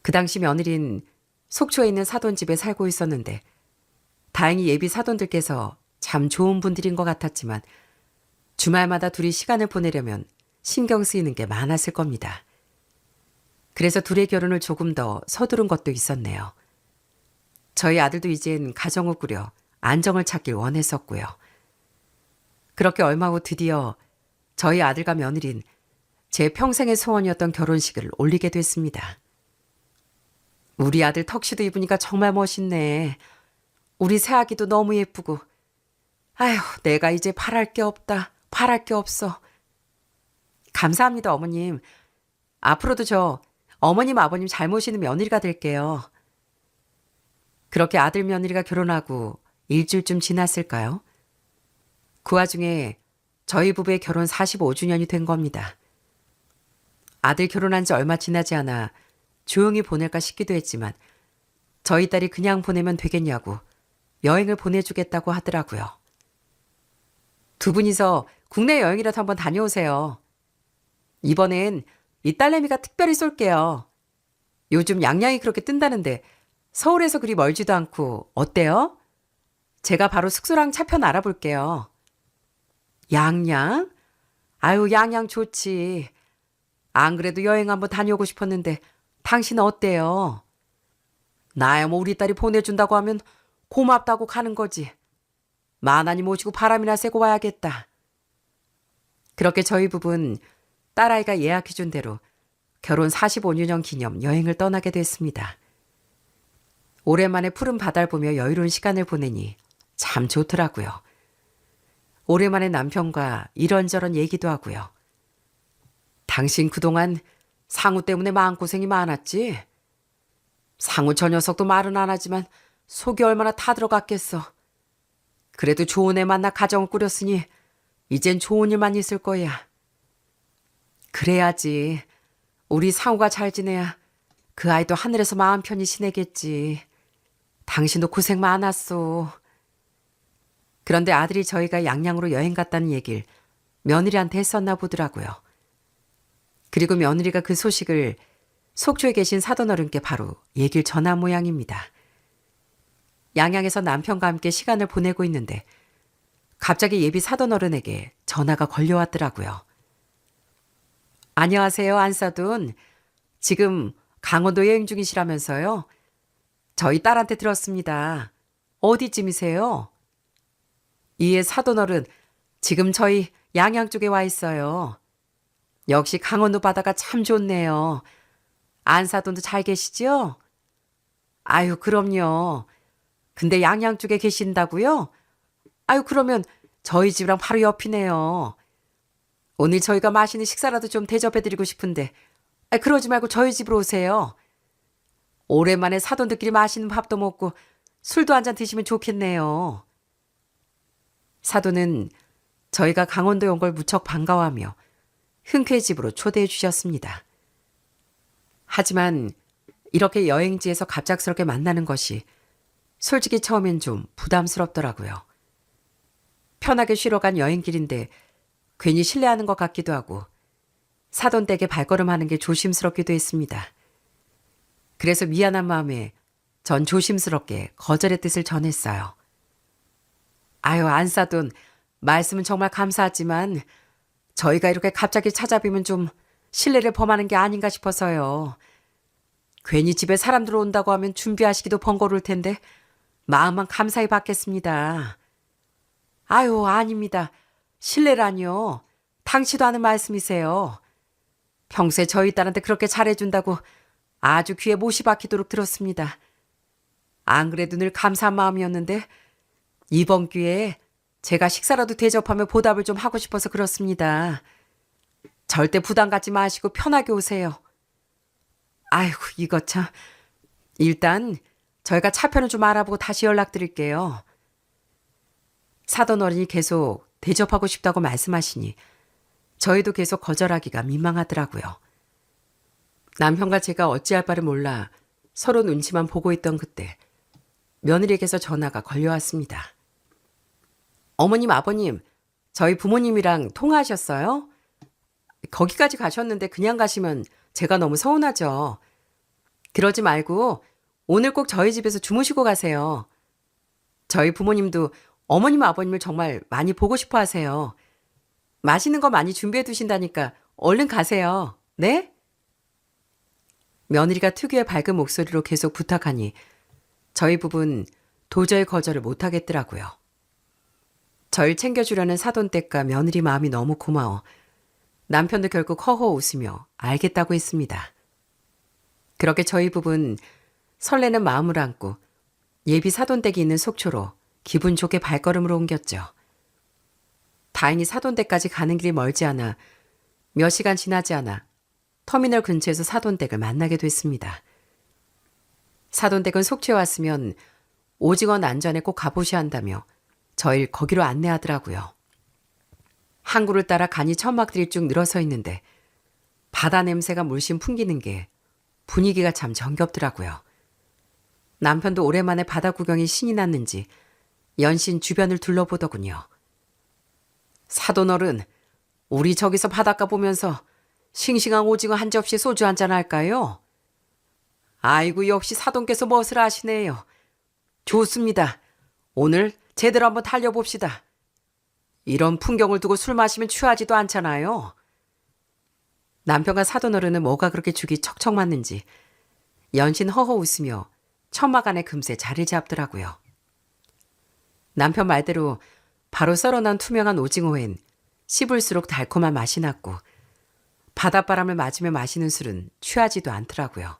그 당시 며느린 속초에 있는 사돈집에 살고 있었는데 다행히 예비 사돈들께서 참 좋은 분들인 것 같았지만 주말마다 둘이 시간을 보내려면 신경 쓰이는 게 많았을 겁니다. 그래서 둘의 결혼을 조금 더 서두른 것도 있었네요. 저희 아들도 이젠 가정을 꾸려 안정을 찾길 원했었고요. 그렇게 얼마 후 드디어 저희 아들과 며느린 제 평생의 소원이었던 결혼식을 올리게 됐습니다. 우리 아들 턱시도 입으니까 정말 멋있네. 우리 새아기도 너무 예쁘고. 아휴, 내가 이제 바랄 게 없다. 바랄 게 없어. 감사합니다, 어머님. 앞으로도 저 어머님, 아버님 잘 모시는 며느리가 될게요. 그렇게 아들 며느리가 결혼하고 일주일쯤 지났을까요? 그 와중에 저희 부부의 결혼 45주년이 된 겁니다. 아들 결혼한 지 얼마 지나지 않아 조용히 보낼까 싶기도 했지만 저희 딸이 그냥 보내면 되겠냐고 여행을 보내주겠다고 하더라고요. 두 분이서 국내 여행이라도 한번 다녀오세요. 이번엔 이 딸내미가 특별히 쏠게요. 요즘 양양이 그렇게 뜬다는데 서울에서 그리 멀지도 않고 어때요? 제가 바로 숙소랑 차편 알아볼게요. 양양? 아유, 양양 좋지. 안 그래도 여행 한번 다녀오고 싶었는데 당신은 어때요? 나야 뭐 우리 딸이 보내준다고 하면 고맙다고 가는 거지. 만하니 모시고 바람이나 쐬고 와야겠다. 그렇게 저희 부부는 딸아이가 예약해준 대로 결혼 45주년 기념 여행을 떠나게 됐습니다. 오랜만에 푸른 바다를 보며 여유로운 시간을 보내니 참 좋더라고요. 오랜만에 남편과 이런저런 얘기도 하고요. 당신 그동안 상우 때문에 마음고생이 많았지? 상우 저 녀석도 말은 안 하지만 속이 얼마나 타들어갔겠어. 그래도 좋은 애 만나 가정을 꾸렸으니 이젠 좋은 일만 있을 거야. 그래야지. 우리 상우가 잘 지내야 그 아이도 하늘에서 마음 편히 지내겠지. 당신도 고생 많았어. 그런데 아들이 저희가 양양으로 여행 갔다는 얘기를 며느리한테 했었나 보더라고요. 그리고 며느리가 그 소식을 속초에 계신 사돈어른께 바로 얘기를 전한 모양입니다. 양양에서 남편과 함께 시간을 보내고 있는데 갑자기 예비 사돈어른에게 전화가 걸려왔더라고요. 안녕하세요, 안사돈. 지금 강원도 여행 중이시라면서요? 저희 딸한테 들었습니다. 어디쯤이세요? 이에 사돈어른, 지금 저희 양양 쪽에 와 있어요. 역시 강원도 바다가 참 좋네요. 안사돈도 잘 계시죠? 아유, 그럼요. 근데 양양 쪽에 계신다고요? 아유, 그러면 저희 집이랑 바로 옆이네요. 오늘 저희가 맛있는 식사라도 좀 대접해드리고 싶은데, 그러지 말고 저희 집으로 오세요. 오랜만에 사돈들끼리 맛있는 밥도 먹고 술도 한잔 드시면 좋겠네요. 사돈은 저희가 강원도에 온 걸 무척 반가워하며 흔쾌히 집으로 초대해 주셨습니다. 하지만 이렇게 여행지에서 갑작스럽게 만나는 것이 솔직히 처음엔 좀 부담스럽더라고요. 편하게 쉬러 간 여행길인데 괜히 실례하는 것 같기도 하고 사돈 댁에 발걸음하는 게 조심스럽기도 했습니다. 그래서 미안한 마음에 전 조심스럽게 거절의 뜻을 전했어요. 아유, 안사돈, 말씀은 정말 감사하지만 저희가 이렇게 갑자기 찾아뵈면 좀 실례를 범하는 게 아닌가 싶어서요. 괜히 집에 사람 들어온다고 하면 준비하시기도 번거로울 텐데 마음만 감사히 받겠습니다. 아유, 아닙니다. 실례라니요. 당치도 않은 말씀이세요. 평소에 저희 딸한테 그렇게 잘해준다고 아주 귀에 못이 박히도록 들었습니다. 안 그래도 늘 감사한 마음이었는데 이번 기회에 제가 식사라도 대접하며 보답을 좀 하고 싶어서 그렇습니다. 절대 부담 갖지 마시고 편하게 오세요. 아이고, 이거 참. 일단 저희가 차편을 좀 알아보고 다시 연락드릴게요. 사돈 어른이 계속 대접하고 싶다고 말씀하시니 저희도 계속 거절하기가 민망하더라고요. 남편과 제가 어찌할 바를 몰라 서로 눈치만 보고 있던 그때 며느리에게서 전화가 걸려왔습니다. 어머님, 아버님, 저희 부모님이랑 통화하셨어요? 거기까지 가셨는데 그냥 가시면 제가 너무 서운하죠. 그러지 말고 오늘 꼭 저희 집에서 주무시고 가세요. 저희 부모님도 어머님, 아버님을 정말 많이 보고 싶어 하세요. 맛있는 거 많이 준비해 두신다니까 얼른 가세요. 네? 며느리가 특유의 밝은 목소리로 계속 부탁하니 저희 부부는 도저히 거절을 못하겠더라고요. 절 챙겨주려는 사돈댁과 며느리 마음이 너무 고마워 남편도 결국 허허 웃으며 알겠다고 했습니다. 그렇게 저희 부부는 설레는 마음을 안고 예비 사돈댁이 있는 속초로 기분 좋게 발걸음을 옮겼죠. 다행히 사돈댁까지 가는 길이 멀지 않아 몇 시간 지나지 않아 터미널 근처에서 사돈댁을 만나게 됐습니다. 사돈댁은 속초에 왔으면 오징어 난전에 꼭 가보셔야 한다며 저희를 거기로 안내하더라고요. 항구를 따라 간이 천막들이 쭉 늘어서 있는데 바다 냄새가 물씬 풍기는 게 분위기가 참 정겹더라고요. 남편도 오랜만에 바다 구경이 신이 났는지 연신 주변을 둘러보더군요. 사돈어른, 우리 저기서 바닷가 보면서 싱싱한 오징어 한 접시 소주 한잔 할까요? 아이고 역시 사돈께서 멋을 아시네요. 좋습니다. 오늘 제대로 한번 달려봅시다. 이런 풍경을 두고 술 마시면 취하지도 않잖아요. 남편과 사돈어른은 뭐가 그렇게 죽이 척척 맞는지 연신 허허 웃으며 천막 안에 금세 자리를 잡더라고요. 남편 말대로 바로 썰어난 투명한 오징어엔 씹을수록 달콤한 맛이 났고 바닷바람을 맞으며 마시는 술은 취하지도 않더라고요.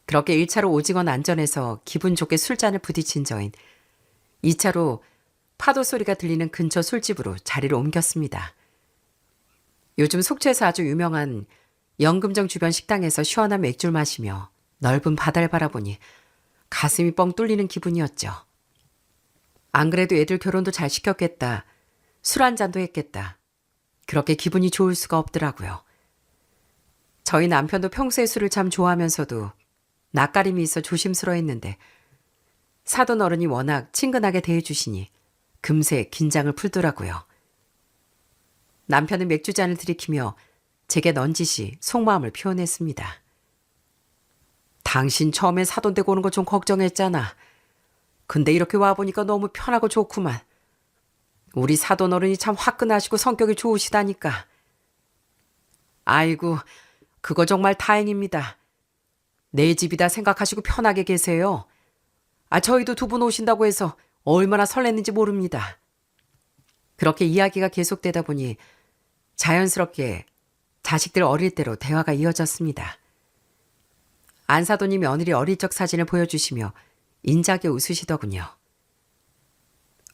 그렇게 1차로 오징어 난전에서 기분 좋게 술잔을 부딪힌 저인 2차로 파도 소리가 들리는 근처 술집으로 자리를 옮겼습니다. 요즘 속초에서 아주 유명한 영금정 주변 식당에서 시원한 맥주를 마시며 넓은 바다를 바라보니 가슴이 뻥 뚫리는 기분이었죠. 안 그래도 애들 결혼도 잘 시켰겠다. 술 한 잔도 했겠다. 그렇게 기분이 좋을 수가 없더라고요. 저희 남편도 평소에 술을 참 좋아하면서도 낯가림이 있어 조심스러워했는데 사돈 어른이 워낙 친근하게 대해주시니 금세 긴장을 풀더라고요. 남편은 맥주잔을 들이키며 제게 넌지시 속마음을 표현했습니다. 당신 처음에 사돈댁 오는 거 좀 걱정했잖아. 근데 이렇게 와보니까 너무 편하고 좋구만. 우리 사돈 어른이 참 화끈하시고 성격이 좋으시다니까. 아이고, 그거 정말 다행입니다. 내 집이다 생각하시고 편하게 계세요. 저희도 두 분 오신다고 해서 얼마나 설렜는지 모릅니다. 그렇게 이야기가 계속되다 보니 자연스럽게 자식들 어릴 때로 대화가 이어졌습니다. 안사돈이 며느리 어릴 적 사진을 보여주시며 인자하게 웃으시더군요.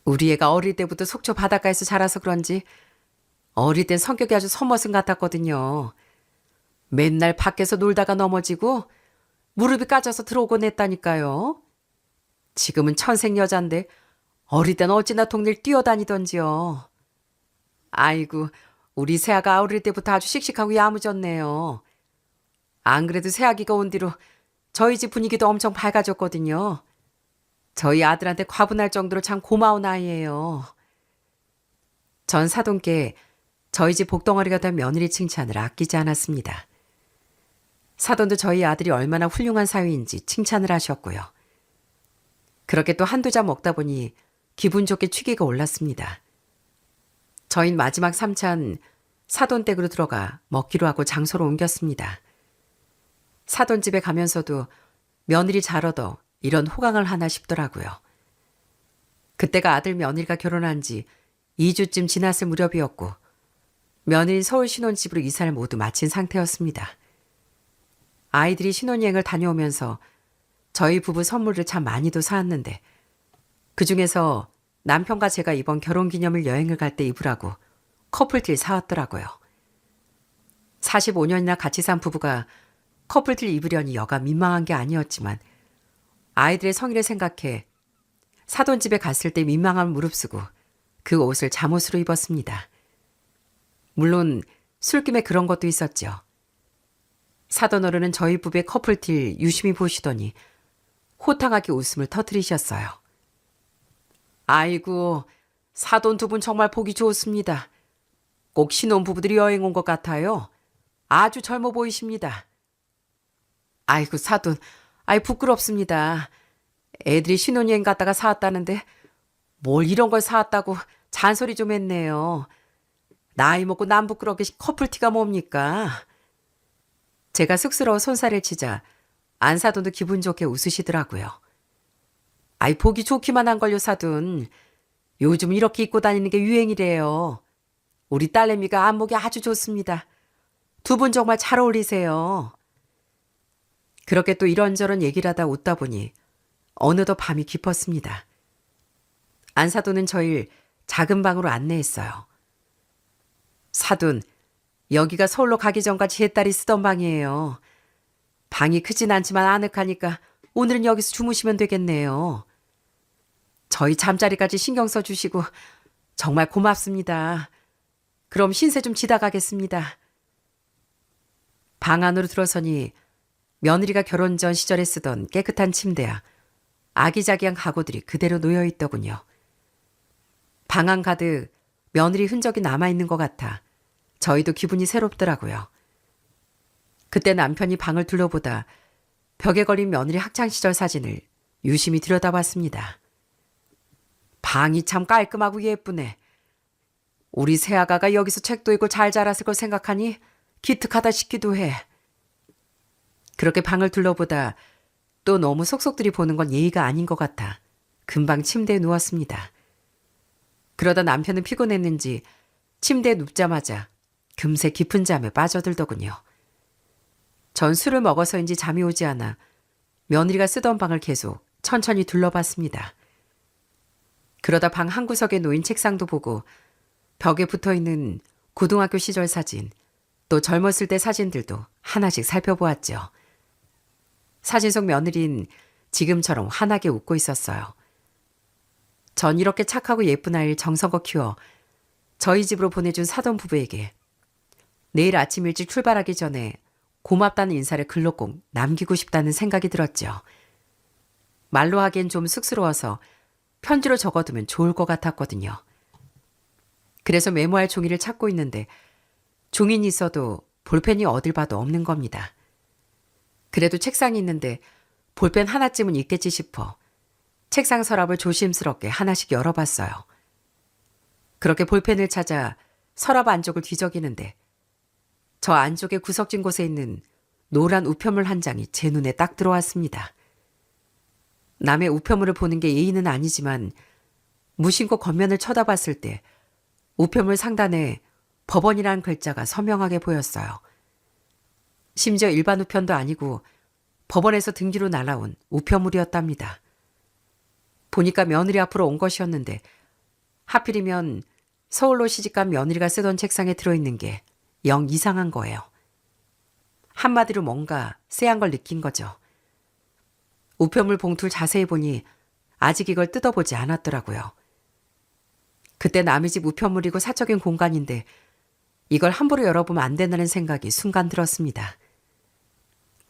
우리 애가 어릴 때부터 속초 바닷가에서 자라서 그런지 어릴 땐 성격이 아주 선머슴 같았거든요. 맨날 밖에서 놀다가 넘어지고 무릎이 까져서 들어오곤 했다니까요. 지금은 천생 여잔데 어릴 땐 어찌나 동네를 뛰어다니던지요. 아이고, 우리 새아가 어릴 때부터 아주 씩씩하고 야무졌네요. 안 그래도 새아기가 온 뒤로 저희 집 분위기도 엄청 밝아졌거든요. 저희 아들한테 과분할 정도로 참 고마운 아이예요. 전 사돈께 저희 집 복덩어리가 된 며느리 칭찬을 아끼지 않았습니다. 사돈도 저희 아들이 얼마나 훌륭한 사위인지 칭찬을 하셨고요. 그렇게 또 한두 잔 먹다 보니 기분 좋게 취기가 올랐습니다. 저희 마지막 3찬 사돈댁으로 들어가 먹기로 하고 장소로 옮겼습니다. 사돈집에 가면서도 며느리 잘 얻어 이런 호강을 하나 싶더라고요. 그때가 아들 며느리가 결혼한 지 2주쯤 지났을 무렵이었고 며느리 서울 신혼집으로 이사를 모두 마친 상태였습니다. 아이들이 신혼여행을 다녀오면서 저희 부부 선물을 참 많이도 사왔는데 그중에서 남편과 제가 이번 결혼기념일 여행을 갈 때 입으라고 커플티를 사왔더라고요. 45년이나 같이 산 부부가 커플티를 입으려니 여가 민망한 게 아니었지만 아이들의 성의를 생각해 사돈집에 갔을 때 민망함을 무릅쓰고 그 옷을 잠옷으로 입었습니다. 물론 술김에 그런 것도 있었죠. 사돈 어른은 저희 부부의 커플티를 유심히 보시더니 호탕하게 웃음을 터뜨리셨어요. 아이고, 사돈 두 분 정말 보기 좋습니다. 꼭 신혼부부들이 여행 온 것 같아요. 아주 젊어 보이십니다. 아이고, 사돈, 부끄럽습니다. 애들이 신혼여행 갔다가 사왔다는데 뭘 이런 걸 사왔다고 잔소리 좀 했네요. 나이 먹고 남 부끄럽게 커플티가 뭡니까? 제가 쑥스러워 손살을 치자 안사돈도 기분 좋게 웃으시더라고요. 아이, 보기 좋기만 한 걸요, 사돈. 요즘 이렇게 입고 다니는 게 유행이래요. 우리 딸내미가 안목이 아주 좋습니다. 두 분 정말 잘 어울리세요. 그렇게 또 이런저런 얘기를 하다 웃다 보니 어느덧 밤이 깊었습니다. 안사돈은 저를 작은 방으로 안내했어요. 사돈, 여기가 서울로 가기 전까지 제 딸이 쓰던 방이에요. 방이 크진 않지만 아늑하니까 오늘은 여기서 주무시면 되겠네요. 저희 잠자리까지 신경 써주시고 정말 고맙습니다. 그럼 신세 좀 지다 가겠습니다. 방 안으로 들어서니 며느리가 결혼 전 시절에 쓰던 깨끗한 침대야 아기자기한 가구들이 그대로 놓여 있더군요. 방 안 가득 며느리 흔적이 남아있는 것 같아 저희도 기분이 새롭더라고요. 그때 남편이 방을 둘러보다 벽에 걸린 며느리 학창시절 사진을 유심히 들여다봤습니다. 방이 참 깔끔하고 예쁘네. 우리 새아가가 여기서 책도 읽고 잘 자랐을 걸 생각하니 기특하다 싶기도 해. 그렇게 방을 둘러보다 또 너무 속속들이 보는 건 예의가 아닌 것 같아 금방 침대에 누웠습니다. 그러다 남편은 피곤했는지 침대에 눕자마자 금세 깊은 잠에 빠져들더군요. 전 술을 먹어서인지 잠이 오지 않아 며느리가 쓰던 방을 계속 천천히 둘러봤습니다. 그러다 방 한 구석에 놓인 책상도 보고 벽에 붙어있는 고등학교 시절 사진, 또 젊었을 때 사진들도 하나씩 살펴보았죠. 사진 속 며느리는 지금처럼 환하게 웃고 있었어요. 전 이렇게 착하고 예쁜 아이를 정성껏 키워 저희 집으로 보내준 사돈 부부에게 내일 아침 일찍 출발하기 전에 고맙다는 인사를 글로 꼭 남기고 싶다는 생각이 들었죠. 말로 하기엔 좀 쑥스러워서 편지로 적어두면 좋을 것 같았거든요. 그래서 메모할 종이를 찾고 있는데 종이는 있어도 볼펜이 어딜 봐도 없는 겁니다. 그래도 책상이 있는데 볼펜 하나쯤은 있겠지 싶어 책상 서랍을 조심스럽게 하나씩 열어봤어요. 그렇게 볼펜을 찾아 서랍 안쪽을 뒤적이는데 저 안쪽에 구석진 곳에 있는 노란 우편물 한 장이 제 눈에 딱 들어왔습니다. 남의 우편물을 보는 게 예의는 아니지만 무심코 겉면을 쳐다봤을 때 우편물 상단에 법원이라는 글자가 선명하게 보였어요. 심지어 일반 우편도 아니고 법원에서 등기로 날아온 우편물이었답니다. 보니까 며느리 앞으로 온 것이었는데 하필이면 서울로 시집간 며느리가 쓰던 책상에 들어있는 게 영 이상한 거예요. 한마디로 뭔가 쎄한 걸 느낀 거죠. 우편물 봉투를 자세히 보니 아직 이걸 뜯어보지 않았더라고요. 그때 남의 집 우편물이고 사적인 공간인데 이걸 함부로 열어보면 안 된다는 생각이 순간 들었습니다.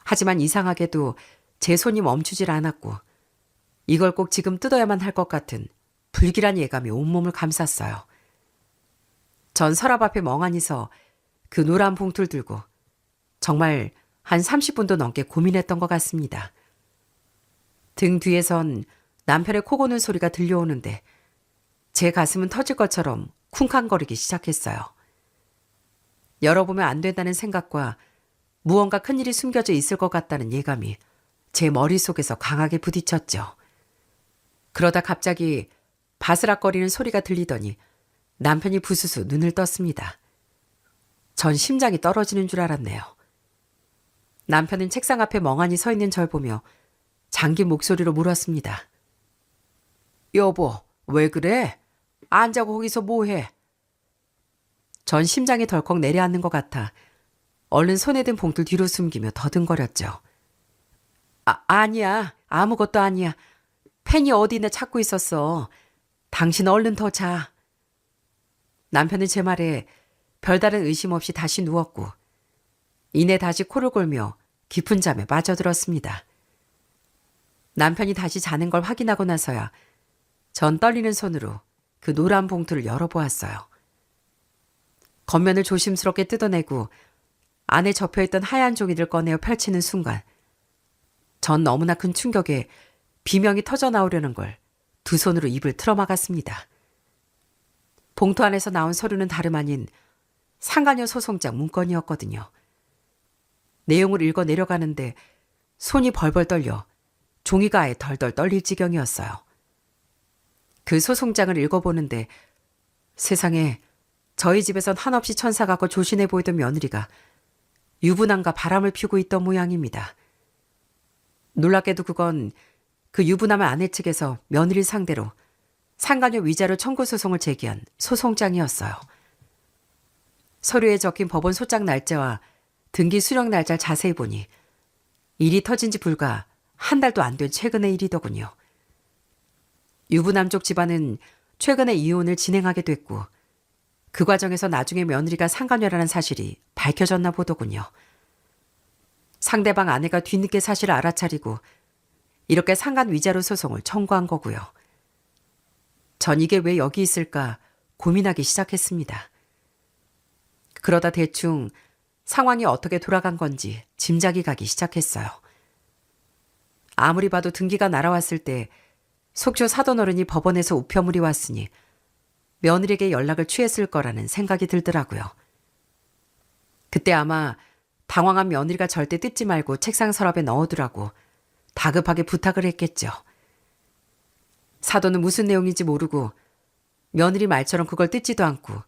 하지만 이상하게도 제 손이 멈추질 않았고 이걸 꼭 지금 뜯어야만 할 것 같은 불길한 예감이 온몸을 감쌌어요. 전 서랍 앞에 멍하니 서 그 노란 봉투를 들고 정말 한 30분도 넘게 고민했던 것 같습니다. 등 뒤에선 남편의 코 고는 소리가 들려오는데 제 가슴은 터질 것처럼 쿵쾅거리기 시작했어요. 열어보면 안 된다는 생각과 무언가 큰일이 숨겨져 있을 것 같다는 예감이 제 머릿속에서 강하게 부딪혔죠. 그러다 갑자기 바스락거리는 소리가 들리더니 남편이 부스스 눈을 떴습니다. 전 심장이 떨어지는 줄 알았네요. 남편은 책상 앞에 멍하니 서 있는 절 보며 잠긴 목소리로 물었습니다. 여보, 왜 그래? 앉아고 거기서 뭐해? 전 심장이 덜컥 내려앉는 것 같아 얼른 손에 든 봉투를 뒤로 숨기며 더듬거렸죠. 아니야. 아무것도 아니야. 펜이 어디 있나 찾고 있었어. 당신 얼른 더 자. 남편은 제 말에 별다른 의심 없이 다시 누웠고 이내 다시 코를 골며 깊은 잠에 빠져들었습니다. 남편이 다시 자는 걸 확인하고 나서야 전 떨리는 손으로 그 노란 봉투를 열어보았어요. 겉면을 조심스럽게 뜯어내고 안에 접혀있던 하얀 종이를 꺼내어 펼치는 순간 전 너무나 큰 충격에 비명이 터져나오려는 걸 두 손으로 입을 틀어막았습니다. 봉투 안에서 나온 서류는 다름 아닌 상간녀 소송장 문건이었거든요. 내용을 읽어 내려가는데 손이 벌벌 떨려 종이가 아예 덜덜 떨릴 지경이었어요. 그 소송장을 읽어보는데 세상에 저희 집에선 한없이 천사 같고 조신해 보이던 며느리가 유부남과 바람을 피우고 있던 모양입니다. 놀랍게도 그건 그 유부남의 아내 측에서 며느리 상대로 상간녀 위자료 청구 소송을 제기한 소송장이었어요. 서류에 적힌 법원 소장 날짜와 등기 수령 날짜를 자세히 보니 일이 터진 지 불과 한 달도 안 된 최근의 일이더군요. 유부남 쪽 집안은 최근에 이혼을 진행하게 됐고 그 과정에서 나중에 며느리가 상간녀라는 사실이 밝혀졌나 보더군요. 상대방 아내가 뒤늦게 사실을 알아차리고 이렇게 상간 위자료 소송을 청구한 거고요. 전 이게 왜 여기 있을까 고민하기 시작했습니다. 그러다 대충 상황이 어떻게 돌아간 건지 짐작이 가기 시작했어요. 아무리 봐도 등기가 날아왔을 때 속초 사돈어른이 법원에서 우편물이 왔으니 며느리에게 연락을 취했을 거라는 생각이 들더라고요. 그때 아마 당황한 며느리가 절대 뜯지 말고 책상 서랍에 넣어두라고 다급하게 부탁을 했겠죠. 사돈은 무슨 내용인지 모르고 며느리 말처럼 그걸 뜯지도 않고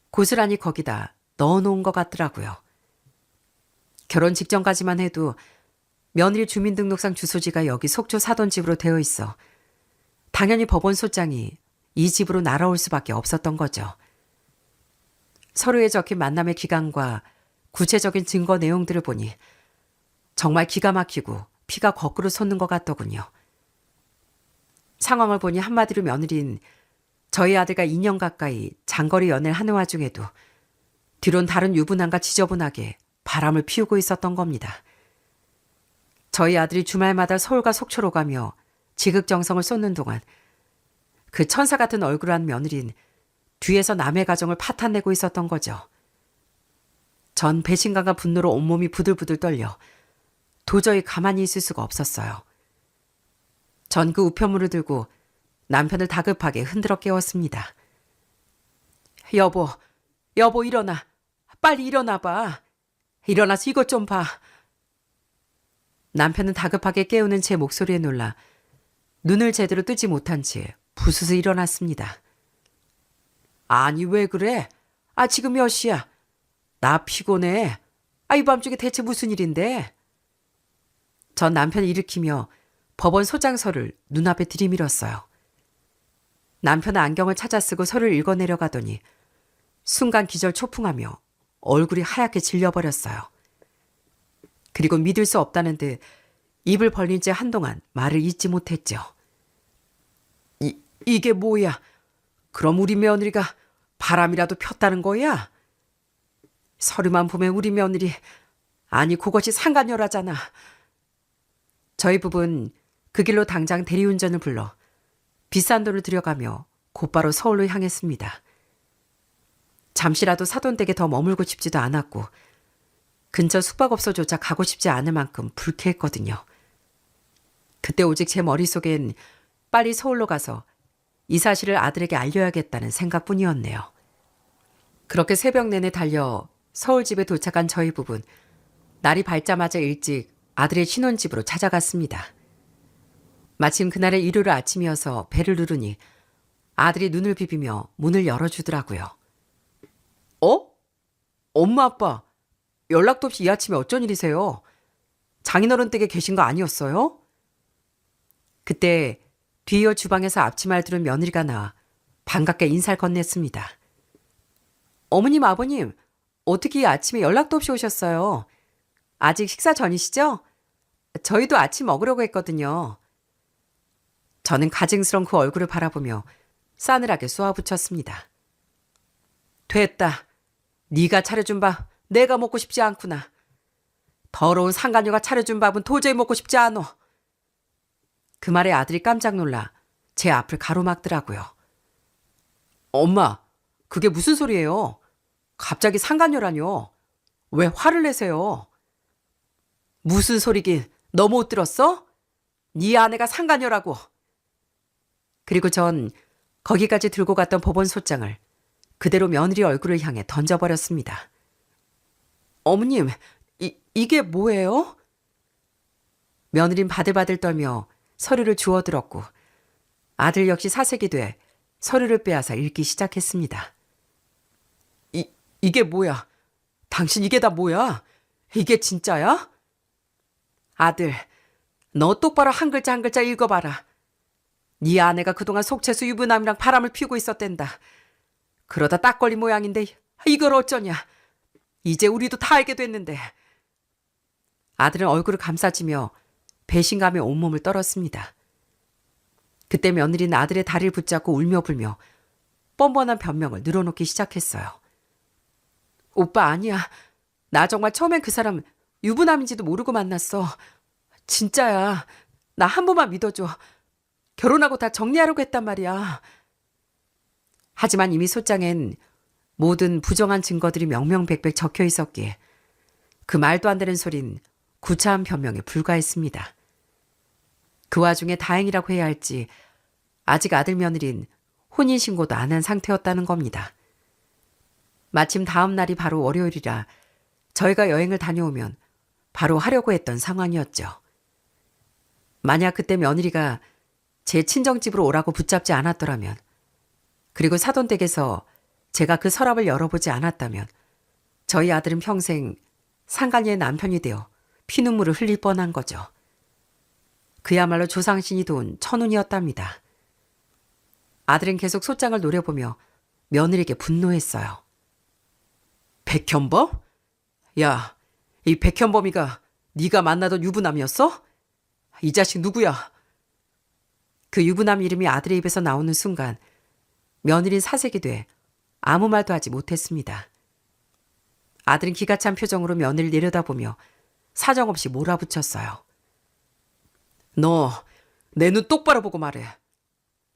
고스란히 거기다 넣어놓은 것 같더라고요. 결혼 직전까지만 해도 며느리 주민등록상 주소지가 여기 속초 사돈 집으로 되어 있어 당연히 법원 소장이 이 집으로 날아올 수밖에 없었던 거죠. 서류에 적힌 만남의 기간과 구체적인 증거 내용들을 보니 정말 기가 막히고 피가 거꾸로 솟는 것 같더군요. 상황을 보니 한마디로 며느린 저희 아들과 2년 가까이 장거리 연애를 하는 와중에도 뒤론 다른 유부남과 지저분하게 바람을 피우고 있었던 겁니다. 저희 아들이 주말마다 서울과 속초로 가며 지극정성을 쏟는 동안 그 천사 같은 얼굴을 한 며느린 뒤에서 남의 가정을 파탄내고 있었던 거죠. 전 배신감과 분노로 온몸이 부들부들 떨려 도저히 가만히 있을 수가 없었어요. 전 그 우편물을 들고 남편을 다급하게 흔들어 깨웠습니다. 여보 일어나. 빨리 일어나봐. 일어나서 이것 좀 봐. 남편은 다급하게 깨우는 제 목소리에 놀라 눈을 제대로 뜨지 못한 채 부스스 일어났습니다. 아니 왜 그래? 지금 몇 시야? 나 피곤해. 이 밤중에 대체 무슨 일인데? 전 남편을 일으키며 법원 소장서를 눈앞에 들이밀었어요. 남편은 안경을 찾아 쓰고 서류를 읽어내려가더니 순간 기절 초풍하며 얼굴이 하얗게 질려버렸어요. 그리고 믿을 수 없다는 듯 입을 벌린 채 한동안 말을 잇지 못했죠. 이게 뭐야? 그럼 우리 며느리가 바람이라도 폈다는 거야? 서류만 보면 우리 며느리, 아니 그것이 상간녀라잖아. 저희 부부는 그 길로 당장 대리운전을 불러 비싼 돈을 들여가며 곧바로 서울로 향했습니다. 잠시라도 사돈댁에 더 머물고 싶지도 않았고 근처 숙박업소조차 가고 싶지 않을 만큼 불쾌했거든요. 그때 오직 제 머릿속엔 빨리 서울로 가서 이 사실을 아들에게 알려야겠다는 생각뿐이었네요. 그렇게 새벽 내내 달려 서울집에 도착한 저희 부부는 날이 밝자마자 일찍 아들의 신혼집으로 찾아갔습니다. 마침 그날의 일요일 아침이어서 배를 누르니 아들이 눈을 비비며 문을 열어주더라고요. 엄마 아빠 연락도 없이 이 아침에 어쩐 일이세요? 장인어른 댁에 계신 거 아니었어요? 그때 뒤이어 주방에서 앞치마를 두른 며느리가 나와 반갑게 인사를 건넸습니다. 어머님 아버님 어떻게 이 아침에 연락도 없이 오셨어요? 아직 식사 전이시죠? 저희도 아침 먹으려고 했거든요. 저는 가증스러운 그 얼굴을 바라보며 싸늘하게 쏘아붙였습니다. 됐다. 네가 차려준 밥 내가 먹고 싶지 않구나. 더러운 상간녀가 차려준 밥은 도저히 먹고 싶지 않어. 그 말에 아들이 깜짝 놀라 제 앞을 가로막더라고요. 엄마, 그게 무슨 소리예요? 갑자기 상간녀라뇨. 왜 화를 내세요? 무슨 소리긴 너 못 들었어? 네 아내가 상간녀라고. 그리고 전 거기까지 들고 갔던 법원 소장을 그대로 며느리 얼굴을 향해 던져버렸습니다. 어머님, 이게 뭐예요? 며느린 바들바들 떨며 서류를 주워들었고 아들 역시 사색이 돼 서류를 빼앗아 읽기 시작했습니다. 이게 뭐야? 당신 이게 다 뭐야? 이게 진짜야? 아들, 너 똑바로 한 글자 한 글자 읽어봐라. 네 아내가 그동안 속채수 유부남이랑 바람을 피우고 있었댄다. 그러다 딱 걸린 모양인데 이걸 어쩌냐. 이제 우리도 다 알게 됐는데. 아들은 얼굴을 감싸지며 배신감에 온몸을 떨었습니다. 그때 며느리는 아들의 다리를 붙잡고 울며불며 뻔뻔한 변명을 늘어놓기 시작했어요. 오빠 아니야. 나 정말 처음엔 그 사람 유부남인지도 모르고 만났어. 진짜야. 나 한 번만 믿어줘. 결혼하고 다 정리하려고 했단 말이야. 하지만 이미 소장엔 모든 부정한 증거들이 명명백백 적혀 있었기에 그 말도 안 되는 소린 구차한 변명에 불과했습니다. 그 와중에 다행이라고 해야 할지 아직 아들 며느린 혼인신고도 안 한 상태였다는 겁니다. 마침 다음 날이 바로 월요일이라 저희가 여행을 다녀오면 바로 하려고 했던 상황이었죠. 만약 그때 며느리가 제 친정집으로 오라고 붙잡지 않았더라면, 그리고 사돈댁에서 제가 그 서랍을 열어보지 않았다면 저희 아들은 평생 상간녀의 남편이 되어 피눈물을 흘릴 뻔한 거죠. 그야말로 조상신이 도운 천운이었답니다. 아들은 계속 소장을 노려보며 며느리에게 분노했어요. 백현범? 야, 이 백현범이가 네가 만나던 유부남이었어? 이 자식 누구야? 그 유부남 이름이 아들의 입에서 나오는 순간 며느리는 사색이 돼 아무 말도 하지 못했습니다. 아들은 기가 찬 표정으로 며느리를 내려다보며 사정없이 몰아붙였어요. 너 내 눈 똑바로 보고 말해.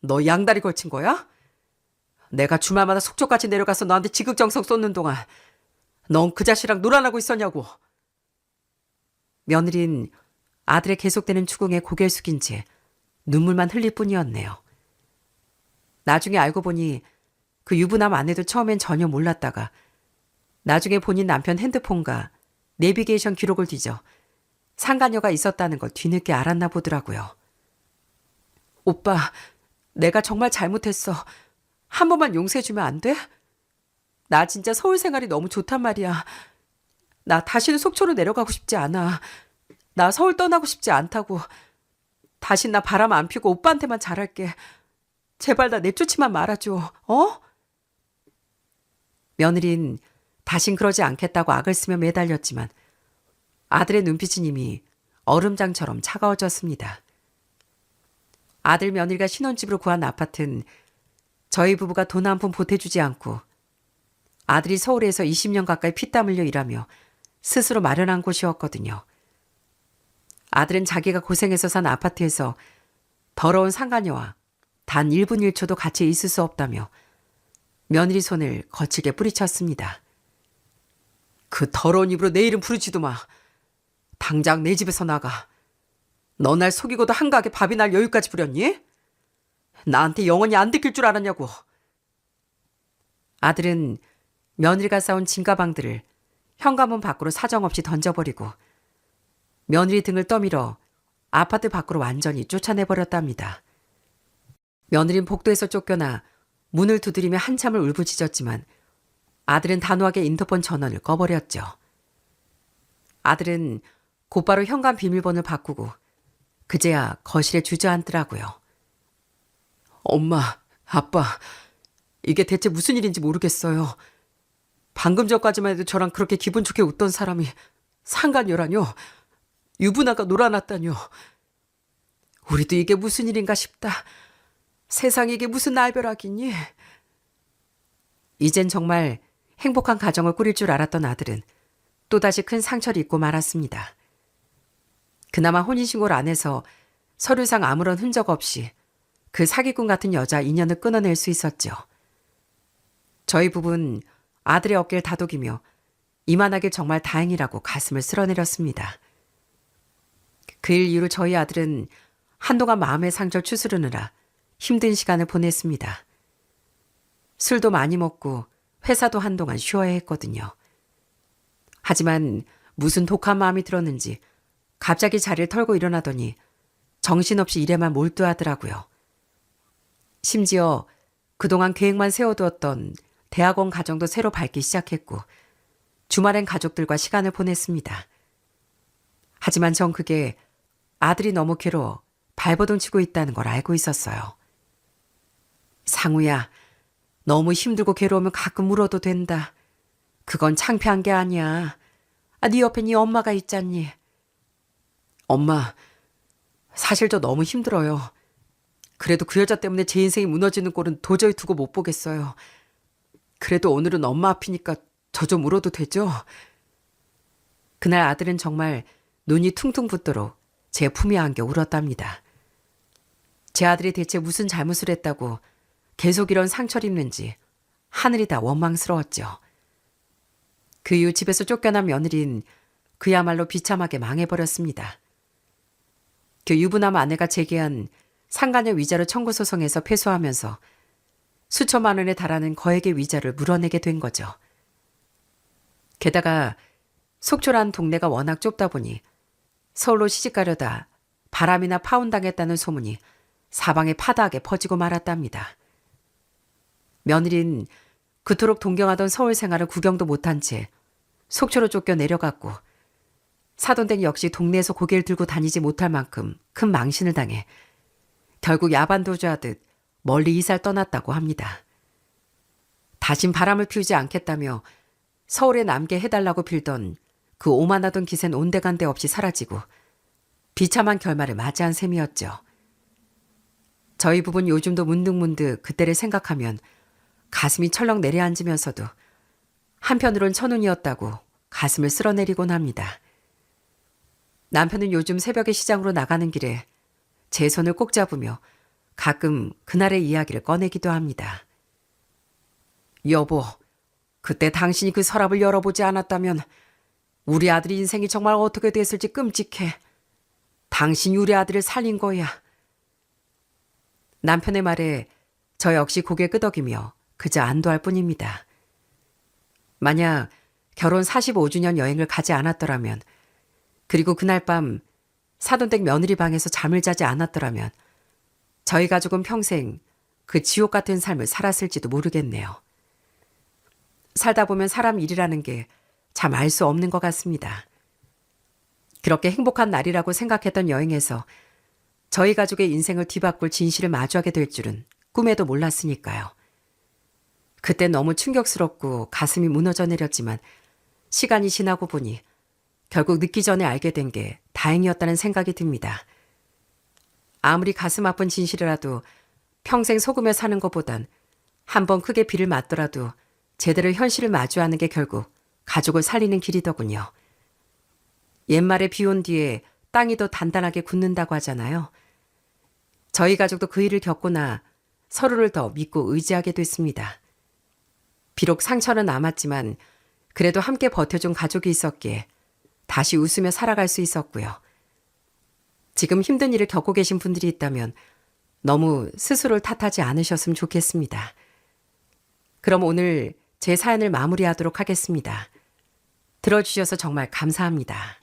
너 양다리 걸친 거야? 내가 주말마다 속초까지 내려가서 너한테 지극정성 쏟는 동안 넌 그 자식이랑 놀아나고 있었냐고. 며느린 아들의 계속되는 추궁에 고개를 숙인 채 눈물만 흘릴 뿐이었네요. 나중에 알고 보니 그 유부남 아내도 처음엔 전혀 몰랐다가 나중에 본인 남편 핸드폰과 내비게이션 기록을 뒤져 상간녀가 있었다는 걸 뒤늦게 알았나 보더라고요. 오빠, 내가 정말 잘못했어. 한 번만 용서해주면 안 돼? 나 진짜 서울 생활이 너무 좋단 말이야. 나 다시는 속초로 내려가고 싶지 않아. 나 서울 떠나고 싶지 않다고. 다신 나 바람 안 피고 오빠한테만 잘할게. 제발 나 내쫓지만 말아줘. 어? 며느린 다신 그러지 않겠다고 악을 쓰며 매달렸지만 아들의 눈빛은 이미 얼음장처럼 차가워졌습니다. 아들 며느리가 신혼집으로 구한 아파트는 저희 부부가 돈 한 푼 보태주지 않고 아들이 서울에서 20년 가까이 피땀 흘려 일하며 스스로 마련한 곳이었거든요. 아들은 자기가 고생해서 산 아파트에서 더러운 상간녀와 단 1분 1초도 같이 있을 수 없다며 며느리 손을 거칠게 뿌리쳤습니다. 그 더러운 입으로 내 이름 부르지도 마. 당장 내 집에서 나가. 너 날 속이고도 한가하게 밥이 날 여유까지 부렸니? 나한테 영원히 안 들킬 줄 알았냐고. 아들은 며느리가 싸운 짐가방들을 현관문 밖으로 사정없이 던져버리고 며느리 등을 떠밀어 아파트 밖으로 완전히 쫓아내버렸답니다. 며느린 복도에서 쫓겨나 문을 두드리며 한참을 울부짖었지만 아들은 단호하게 인터폰 전원을 꺼버렸죠. 아들은 곧바로 현관 비밀번호를 바꾸고 그제야 거실에 주저앉더라고요. 엄마, 아빠, 이게 대체 무슨 일인지 모르겠어요. 방금 전까지만 해도 저랑 그렇게 기분 좋게 웃던 사람이 상간녀라뇨. 유부남과 놀아났다뇨. 우리도 이게 무슨 일인가 싶다. 세상에 이게 무슨 날벼락이니? 이젠 정말 행복한 가정을 꾸릴 줄 알았던 아들은 또다시 큰 상처를 입고 말았습니다. 그나마 혼인신고를 안 해서 서류상 아무런 흔적 없이 그 사기꾼 같은 여자 인연을 끊어낼 수 있었죠. 저희 부부는 아들의 어깨를 다독이며 이만하길 정말 다행이라고 가슴을 쓸어내렸습니다. 그 일 이후로 저희 아들은 한동안 마음의 상처를 추스르느라 힘든 시간을 보냈습니다. 술도 많이 먹고 회사도 한동안 쉬어야 했거든요. 하지만 무슨 독한 마음이 들었는지 갑자기 자리를 털고 일어나더니 정신없이 일에만 몰두하더라고요. 심지어 그동안 계획만 세워두었던 대학원 가정도 새로 밟기 시작했고 주말엔 가족들과 시간을 보냈습니다. 하지만 전 그게 아들이 너무 괴로워 발버둥 치고 있다는 걸 알고 있었어요. 상우야, 너무 힘들고 괴로우면 가끔 울어도 된다. 그건 창피한 게 아니야. 네 옆에 네 엄마가 있잖니. 엄마, 사실 저 너무 힘들어요. 그래도 그 여자 때문에 제 인생이 무너지는 꼴은 도저히 두고 못 보겠어요. 그래도 오늘은 엄마 앞이니까 저 좀 울어도 되죠? 그날 아들은 정말 눈이 퉁퉁 붓도록 제 품에 안겨 울었답니다. 제 아들이 대체 무슨 잘못을 했다고 계속 이런 상처를 입는지 하늘이 다 원망스러웠죠. 그 이후 집에서 쫓겨난 며느리는 그야말로 비참하게 망해버렸습니다. 그 유부남 아내가 제기한 상간녀 위자료 청구 소송에서 패소하면서 수천만 원에 달하는 거액의 위자료를 물어내게 된 거죠. 게다가 속초란 동네가 워낙 좁다 보니 서울로 시집가려다 바람이나 파혼당했다는 소문이 사방에 파다하게 퍼지고 말았답니다. 며느리는 그토록 동경하던 서울 생활을 구경도 못한 채 속초로 쫓겨 내려갔고 사돈댁 역시 동네에서 고개를 들고 다니지 못할 만큼 큰 망신을 당해 결국 야반도주하듯 멀리 이사를 떠났다고 합니다. 다신 바람을 피우지 않겠다며 서울에 남게 해달라고 빌던 그 오만하던 기세는 온데간데 없이 사라지고 비참한 결말을 맞이한 셈이었죠. 저희 부부는 요즘도 문득문득 그때를 생각하면 가슴이 철렁 내려앉으면서도 한편으론 천운이었다고 가슴을 쓸어내리곤 합니다. 남편은 요즘 새벽에 시장으로 나가는 길에 제 손을 꼭 잡으며 가끔 그날의 이야기를 꺼내기도 합니다. 여보, 그때 당신이 그 서랍을 열어보지 않았다면 우리 아들의 인생이 정말 어떻게 됐을지 끔찍해. 당신이 우리 아들을 살린 거야. 남편의 말에 저 역시 고개 끄덕이며 그저 안도할 뿐입니다. 만약 결혼 45주년 여행을 가지 않았더라면, 그리고 그날 밤 사돈댁 며느리 방에서 잠을 자지 않았더라면 저희 가족은 평생 그 지옥 같은 삶을 살았을지도 모르겠네요. 살다 보면 사람 일이라는 게 참 알 수 없는 것 같습니다. 그렇게 행복한 날이라고 생각했던 여행에서 저희 가족의 인생을 뒤바꿀 진실을 마주하게 될 줄은 꿈에도 몰랐으니까요. 그때 너무 충격스럽고 가슴이 무너져 내렸지만 시간이 지나고 보니 결국 늦기 전에 알게 된 게 다행이었다는 생각이 듭니다. 아무리 가슴 아픈 진실이라도 평생 속으며 사는 것보단 한번 크게 비를 맞더라도 제대로 현실을 마주하는 게 결국 가족을 살리는 길이더군요. 옛말에 비 온 뒤에 땅이 더 단단하게 굳는다고 하잖아요. 저희 가족도 그 일을 겪고나 서로를 더 믿고 의지하게 됐습니다. 비록 상처는 남았지만 그래도 함께 버텨준 가족이 있었기에 다시 웃으며 살아갈 수 있었고요. 지금 힘든 일을 겪고 계신 분들이 있다면 너무 스스로를 탓하지 않으셨으면 좋겠습니다. 그럼 오늘 제 사연을 마무리하도록 하겠습니다. 들어주셔서 정말 감사합니다.